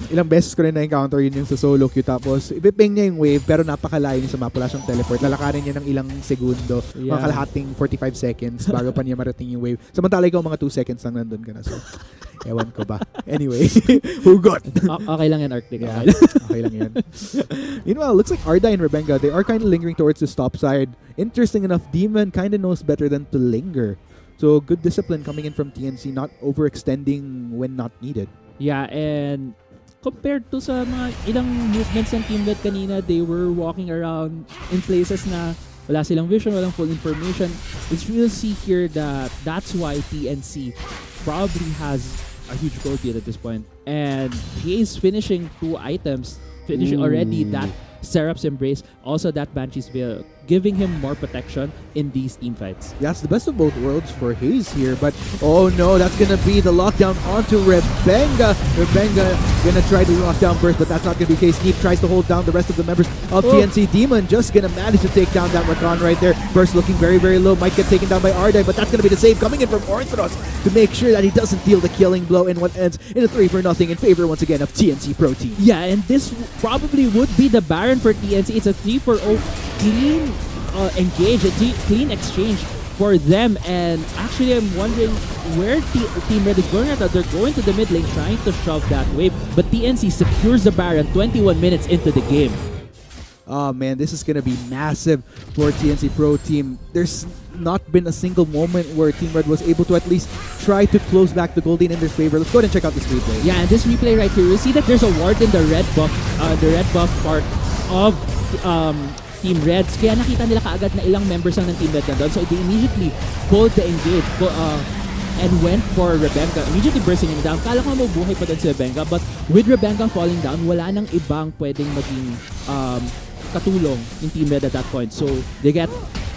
Ilang beses ko rin na-encounter yun yung sa solo queue, tapos ipiping niya yung wave pero napakalayo niya sa map, wala siyang teleport. Lalakarin niya ng ilang segundo, mga kalahating 45 seconds bago pa niya marating yung wave. Samantala ikaw mga 2 seconds lang nandun ka na. So, ewan ko ba. Anyway, hugot. Okay lang yan, Arctic. Yeah, okay lang yan. Meanwhile, looks like Arda and Rebenga, they are kind of lingering towards the top side. Interesting enough, Demon kind of knows better than to linger. So, good discipline coming in from TNC, not overextending when not needed. Yeah, and compared to sa mga ilang movements ng Team Red kanina, they were walking around in places na wala silang vision, walang full information. We'll see here that that's why TNC probably has a huge gold lead at this point. And he is finishing 2 items, finishing already that Serap's Embrace, also that Banshee's Veil, giving him more protection in these team fights. Yeah, it's the best of both worlds for Hayes here, but oh no, that's gonna be the lockdown onto Rebenga. Rebenga gonna try to lock down first, but that's not gonna be the case. Neep tries to hold down the rest of the members of TNC. Demon just gonna manage to take down that Rakan right there. Burst looking very, very low, might get taken down by Ardai, but that's gonna be the save coming in from Orthros to make sure that he doesn't deal the killing blow in what ends in a 3-0 in favor once again of TNC Pro Team. Yeah, and this probably would be the Baron for TNC. It's a 3-4-0 clean engage, a clean exchange for them. And actually, I'm wondering where Team Red is going at that. They're going to the mid lane trying to shove that wave, but TNC secures the Baron 21 minutes into the game. Oh man, this is gonna be massive for TNC Pro Team. There's not been a single moment where Team Red was able to at least try to close back the gold lane in their favor. Let's go ahead and check out this replay. Yeah, and this replay right here, you see that there's a ward in the red buff part of Team Reds. Kaya nakita nila kaagad na ilang members lang ng Team Red na doon. So they immediately pulled the engage and went for Rebenga, immediately bursting him down. Kala ko mabuhay pa din si Rebenga, but with Rebenga falling down, wala nang ibang pwedeng maging katulong in Team Red at that point. So they get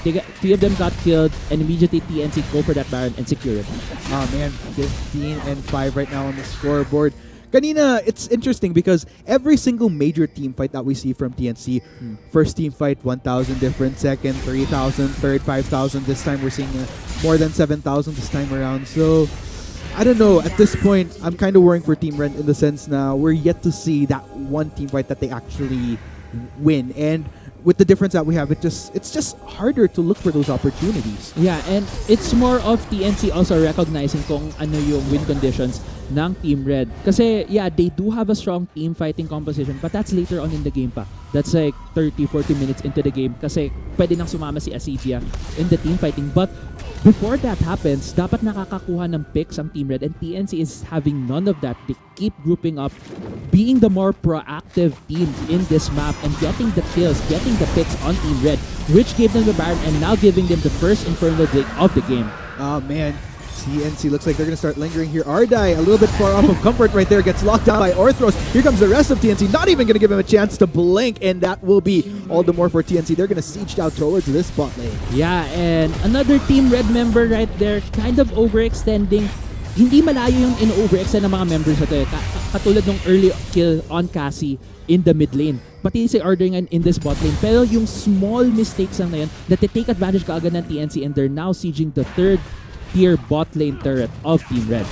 3 of them got killed, and immediately TNC go for that Baron and secure it. Oh man, 15-5 right now on the scoreboard. Kanina, it's interesting because every single major team fight that we see from TNC, first team fight 1,000 different, second 3,000, third 5,000. This time we're seeing more than 7,000 this time around. So I don't know. At this point, I'm kind of worrying for Team Red in the sense now we're yet to see that one team fight that they actually win. And with the difference that we have, it's just harder to look for those opportunities. Yeah, and it's more of TNC also recognizing kung ano yung win conditions ng Team Red. Kasi, yeah, they do have a strong team fighting composition, but that's later on in the game pa. That's like 30, 40 minutes into the game kasi pwede nang sumama si Acedia in the team fighting. But before that happens, dapat nakakakuha ng picks ang Team Red, and TNC is having none of that. They keep grouping up, being the more proactive team in this map and getting the kills, getting the picks on Team Red, which gave them the Baron and now giving them the first Infernal Drake of the game. Oh man, TNC looks like they're going to start lingering here. Ardai, a little bit far off of Comfort right there, gets locked down by Orthros. Here comes the rest of TNC, not even going to give him a chance to blink, and that will be all the more for TNC. They're going to siege out towards this bot lane. Yeah, and another Team Red member right there, kind of overextending. Hindi malayo yung in-overextend ng mga members nato. Katulad ng early kill on Cassie in the mid lane. Pati si ordering in this bot lane. Pero yung small mistakes lang na yun, that they take advantage kaagad ng TNC, and they're now sieging the third tier bot lane turret of Team Red.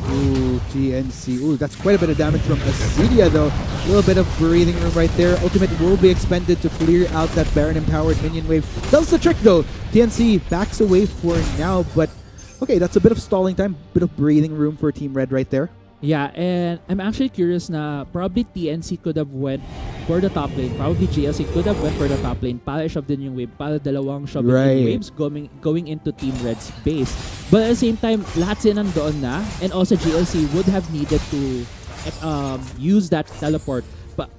Ooh, TNC. Ooh, that's quite a bit of damage from Acedia though. A little bit of breathing room right there. Ultimate will be expended to clear out that Baron empowered minion wave. Does the trick though. TNC backs away for now, but okay, that's a bit of stalling time, bit of breathing room for Team Red right there. Yeah, and I'm actually curious na probably TNC could have went for the top lane. Probably GLC could have went for the top lane para shove din yung wave. Para dalawang shove in waves going into Team Red's base. But at the same time, lahat sila nandoon na. And also GLC would have needed to use that teleport. But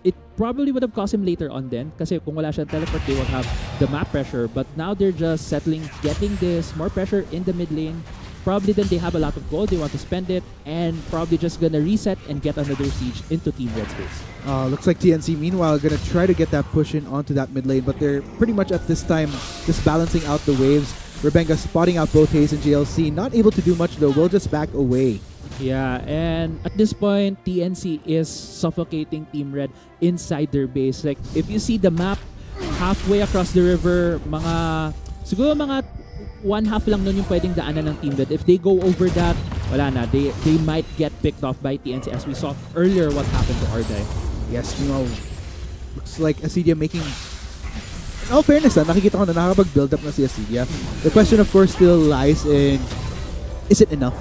it probably would have cost him later on then. Kasi kung wala siyang teleport, they will have the map pressure. But now they're just settling, getting this more pressure in the mid lane. Probably then they have a lot of gold, they want to spend it, and probably just gonna reset and get another siege into Team Red space. Looks like TNC meanwhile gonna try to get that push in onto that mid lane, but they're pretty much at this time just balancing out the waves. Rebenga spotting out both Haze and GLC, not able to do much though, will just back away. Yeah, and at this point, TNC is suffocating Team Red inside their base. Like, if you see the map, halfway across the river, siguro mga one half lang nun yung pwedeng daanan ng Team Red. If they go over that, wala na. They might get picked off by TNC, as we saw earlier what happened to Ardai. Yes, you know, looks like Acedia making... In all fairness, nakikita ko na nakakapag-build up na si Acedia. The question, of course, still lies in, is it enough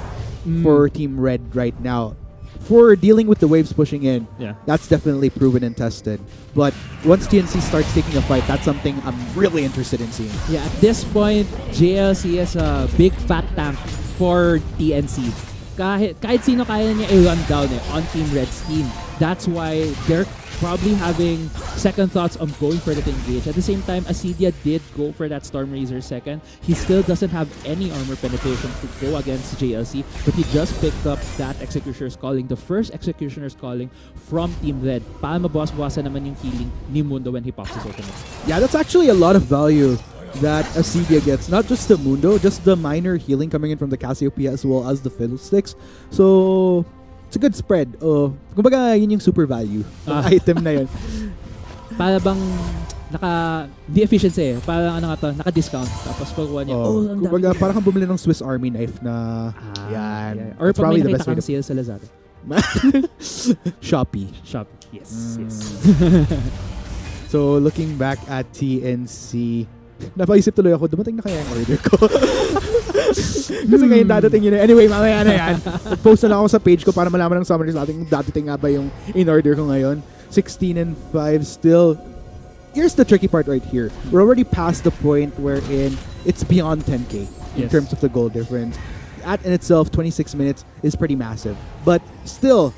for Team Red right now? For dealing with the waves pushing in, yeah, that's definitely proven and tested. But once TNC starts taking a fight, that's something I'm really interested in seeing. Yeah, at this point, JLC is a big fat tank for TNC. Kahit sino kaya niya i-run down on Team Red's team. That's why they're probably having second thoughts on going for that engage. At the same time, Acedia did go for that Storm Razor second. He still doesn't have any armor penetration to go against JLC, but he just picked up that Executioner's Calling, the first Executioner's Calling from Team Red. Para mabawas-bawasan naman yung healing ni Mundo when he pops his ultimate. Yeah, that's actually a lot of value that Acedia gets. Not just the Mundo, just the minor healing coming in from the Cassiopeia as well as the Fiddlesticks. So... it's a good spread. Kumbaga, yun yung super value ng item na yun. Para bang di efficiency parang naka-discount. Tapos pagkuha niya, kumbaga, parang kang bumili ng Swiss Army knife na yan. Yeah. Or pag may nakita kang sale sa Lazada. Shopee. Yes. So, looking back at TNC, napaisip tuloy ako, dumating na kaya yung order ko. Kasi ngayon dadating yun. Anyway, mamaya na yan. Post na lang ako sa page ko para malaman ng summoners natin kung dadating nga ba yung in-order ko ngayon. 16-5 still. Here's the tricky part right here. We're already past the point wherein it's beyond 10k in terms of the goal difference. That in itself, 26 minutes is pretty massive. But still,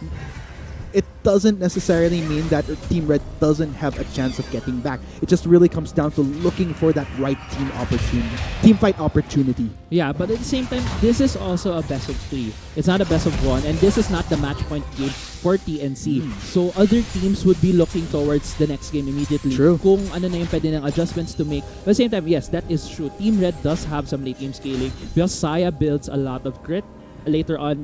it doesn't necessarily mean that Team Red doesn't have a chance of getting back. It just really comes down to looking for that right team fight opportunity. Yeah, but at the same time, this is also a best of 3. It's not a best of 1, and this is not the match point game for TNC. So other teams would be looking towards the next game immediately. True. Kung ano na yung pwede ng adjustments to make. But at the same time, yes, that is true. Team Red does have some late game scaling because Saya builds a lot of crit. Later on,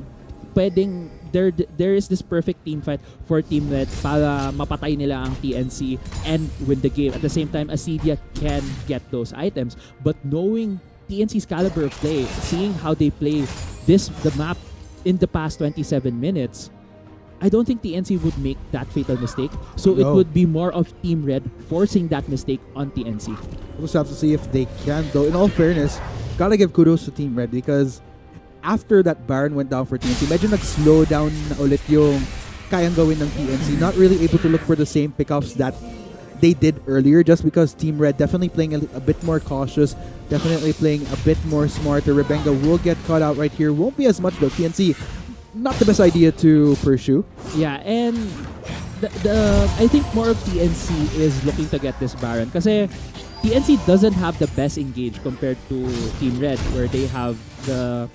pwedeng there is this perfect team fight for Team Red para mapatay nila ang TNC and win the game. At the same time, Acedia can get those items. But knowing TNC's caliber of play, seeing how they play the map in the past 27 minutes, I don't think TNC would make that fatal mistake. So it would be more of Team Red forcing that mistake on TNC. We'll just have to see if they can, though. In all fairness, gotta give kudos to Team Red because after that Baron went down for TNC, medyo nag-slow down na ulit yung kayang gawin ng TNC. Not really able to look for the same pickups that they did earlier, just because Team Red definitely playing a bit more cautious, definitely playing a bit more smarter. Rebenga will get caught out right here. Won't be as much though. TNC, not the best idea to pursue. Yeah, and I think more of TNC is looking to get this Baron kasi TNC doesn't have the best engage compared to Team Red, where they have the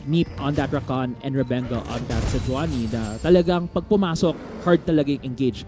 Neep on that Rakan and Rebenga on that Sejuani na talagang pag pumasok, hard talaga yung engage.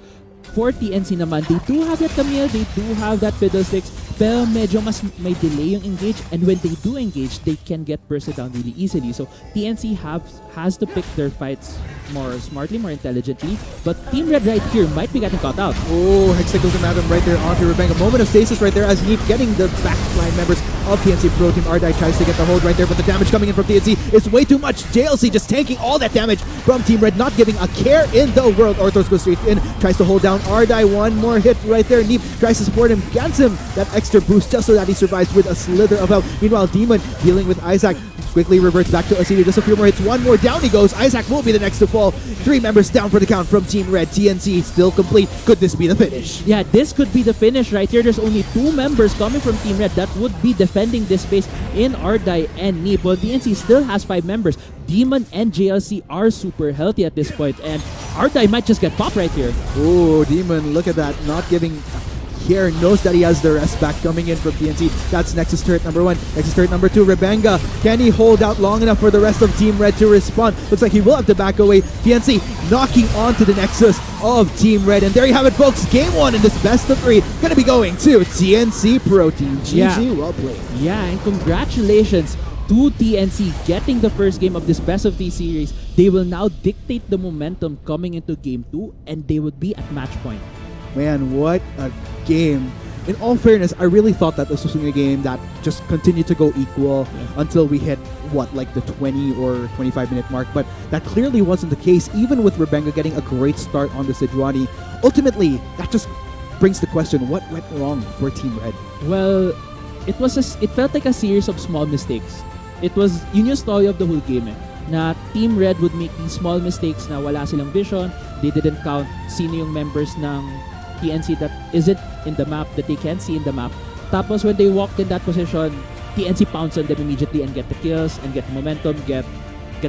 For TNC naman, they do have that Camille, they do have that Fiddlesticks, pero medyo mas may delay yung engage, and when they do engage, they can get bursted down really easily. So TNC has to pick their fights more smartly, more intelligently, but Team Red right here might be getting caught out. Oh, Hextech goes to Madam right there onto Rebenga. Moment of stasis right there as Neep getting the backline members of TNC Pro Team. Ardai tries to get the hold right there, but the damage coming in from TNC is way too much. JLC just tanking all that damage from Team Red, not giving a care in the world. Orthos goes straight in, tries to hold down Ardai. One more hit right there. Neep tries to support him, grants him that extra boost just so that he survives with a slither of health. Meanwhile, Demon dealing with Isaac quickly reverts back to Acedia. Just a few more hits. One more down he goes. Isaac will be the next to fall. 3 members down for the count from Team Red. TNC still complete. Could this be the finish? Yeah, this could be the finish right here. There's only 2 members coming from Team Red that would be defending this space in Ardai and Neep. But TNC still has 5 members. Demon and JLC are super healthy at this point, and Ardai might just get popped right here. Oh, Demon, look at that. Not giving care, knows that he has the rest back coming in from TNC. That's Nexus turret number 1. Nexus turret number 2, Rebenga. Can he hold out long enough for the rest of Team Red to respond? Looks like he will have to back away. TNC knocking onto the Nexus of Team Red. And there you have it, folks. Game 1 in this best of 3 gonna be going to TNC Pro Team. GG, well played. Yeah, and congratulations to TNC getting the first game of this best of 3 series. They will now dictate the momentum coming into game 2, and they would be at match point. Man, what a game. In all fairness, I really thought that this was a game that just continued to go equal until we hit, what, like the 20 or 25-minute mark. But that clearly wasn't the case, even with Rebenga getting a great start on the Sejuani. Ultimately, that just brings the question, what went wrong for Team Red? Well, it felt like a series of small mistakes. It was yun yung story of the whole game na Team Red would make these small mistakes na wala silang vision. They didn't count sino yung members ng TNC that isn't in the map, that they can't see in the map. Tapos when they walked in that position, TNC pounced on them immediately and get the kills and get momentum, get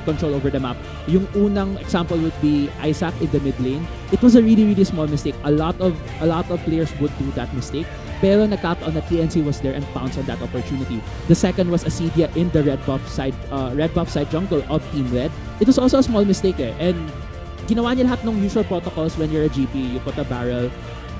control over the map. Yung unang example would be Isaac in the mid lane. It was a really, really small mistake. A lot of players would do that mistake. Pero nagkataon na TNC was there and pounced on that opportunity. The second was Acedia in the red buff side jungle of Team Red. It was also a small mistake and ginawa niya lahat ng usual protocols when you're a GP. You put a barrel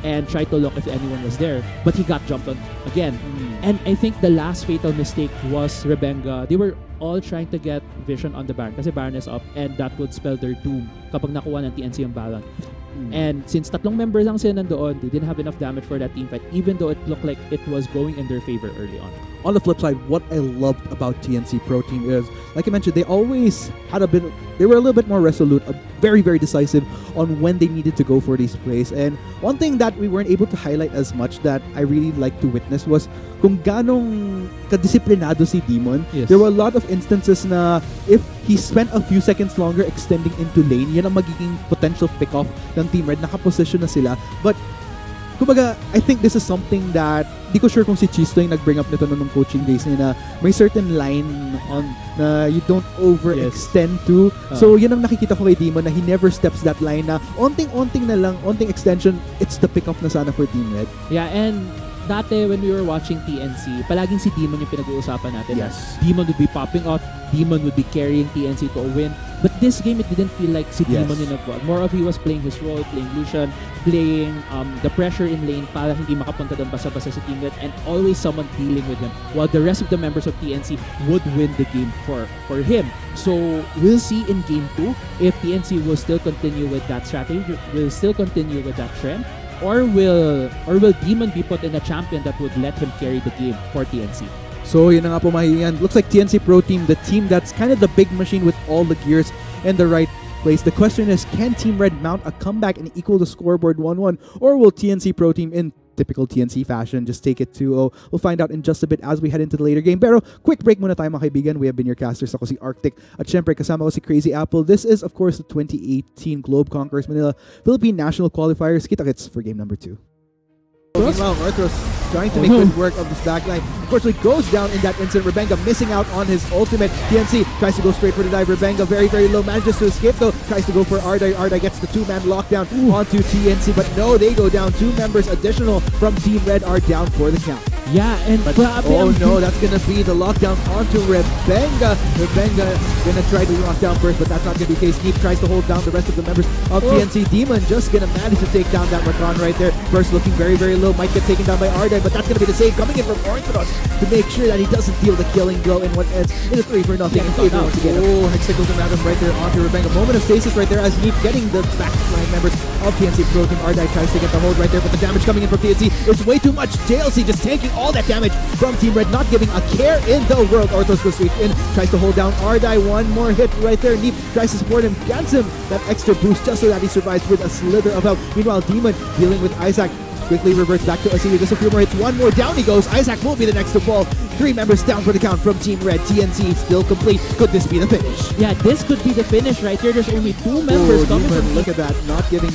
and try to look if anyone was there. But he got jumped on again. And I think the last fatal mistake was Rebenga. They were all trying to get vision on the Baron kasi Baron is up, and that would spell their doom kapag nakuha ng TNC yung Baron. And since tatlong members lang sila nandoon, they didn't have enough damage for that team fight, even though it looked like it was going in their favor early on. On the flip side, what I loved about TNC Pro Team is, like I mentioned, they always had they were a little bit more resolute, very, very decisive on when they needed to go for these plays. And one thing that we weren't able to highlight as much that I really liked to witness was kung ganong kadisiplinado si Demon. Yes. There were a lot of instances na if he spent a few seconds longer extending into lane, yan ang magiging potential pick-off ng Team Red. Nakaposition na sila. But kumbaga, I think this is something that di ko sure kung si Chisto yung nag-bring up nito nung coaching days niya na may certain line on na you don't overextend to. So yun ang nakikita ko kay Demon na he never steps that line na onting-onting na lang, onting extension, it's the pick-off na sana for Team Red. Yeah, and dati when we were watching TNC, palaging si Demon yung pinag-uusapan natin. Yes. Demon would be popping out, Demon would be carrying TNC to a win. But this game, it didn't feel like si Demon yung nag-win. More of he was playing his role, playing Lucian, playing the pressure in lane para hindi makapunta doon basta-basta sa Team Red, and always someone dealing with him, while the rest of the members of TNC would win the game for him. So we'll see in game 2 if TNC will still continue with that strategy, will still continue with that trend, or will Demon be put in a champion that would let him carry the game for TNC? So yun na nga po mahihiyan. Looks like TNC Pro Team, the team that's kind of the big machine with all the gears in the right place. The question is, can Team Red mount a comeback and equal the scoreboard 1-1? Or will TNC Pro Team, in typical TNC fashion, just take it 2-0? We'll find out in just a bit as we head into the later game. Pero quick break muna tayo mga kaibigan. We have been your casters. Ako si Arctic. At syempre kasama ko si Crazy Apple. This is of course the 2018 Globe Conquerors Manila Philippine National Qualifiers. Kita-kits for game number 2. Meanwhile, Arthros trying to make good work of this backline. Unfortunately, goes down in that instant. Rebenga missing out on his ultimate. TNC tries to go straight for the dive. Rebenga very, very low. Manages to escape though. Tries to go for Ardai. Ardai gets the two-man lockdown onto TNC. But no, they go down. 2 members additional from Team Red are down for the count. Yeah, and oh no, that's gonna be the lockdown onto Rebenga. Rebenga gonna try to lock down first, but that's not gonna be the case. Keep tries to hold down the rest of the members of TNC. Demon just gonna manage to take down that Rakan right there. First looking very, very low. Might get taken down by Ardai, but that's gonna be the save coming in from Orthodox to make sure that he doesn't deal the killing blow in what ends in a 3-0 in favor once again. Oh, Hexicles and Madam right there onto Rebenga. Moment of stasis right there as Neep getting the backline members of TNC Pro Team. Ardai tries to get the hold right there, but the damage coming in from TNC is way too much. JLC just tanking all that damage from Team Red, not giving a care in the world. Orthos goes straight in, tries to hold down Ardai. One more hit right there. Neep tries to support him, gets him that extra boost just so that he survives with a slither of health. Meanwhile, Demon dealing with Isaac quickly reverts back to Asilia. Just a few more hits. One more down he goes. Isaac will be the next to fall. 3 members down for the count from Team Red. TNC still complete. Could this be the finish? Yeah, this could be the finish right here. There's only 2 members coming Demon, from. look at that, not giving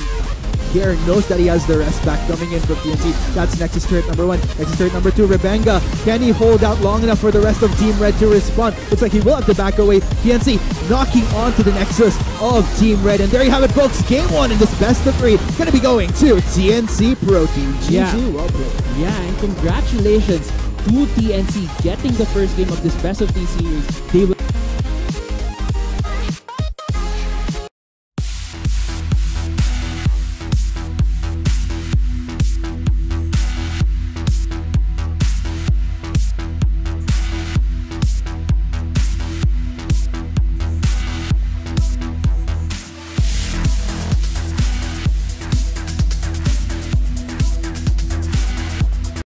care, knows that he has the rest back coming in from TNC. That's Nexus turret number 1. Nexus turret number 2, Rebenga. Can he hold out long enough for the rest of Team Red to respond? Looks like he will have to back away. TNC knocking onto the Nexus of Team Red. And there you have it, folks. Game 1 in this best of 3 going to be going to TNC Pro Team. GG, well played. Yeah, and congratulations to TNC getting the first game of this best of 3 series. They will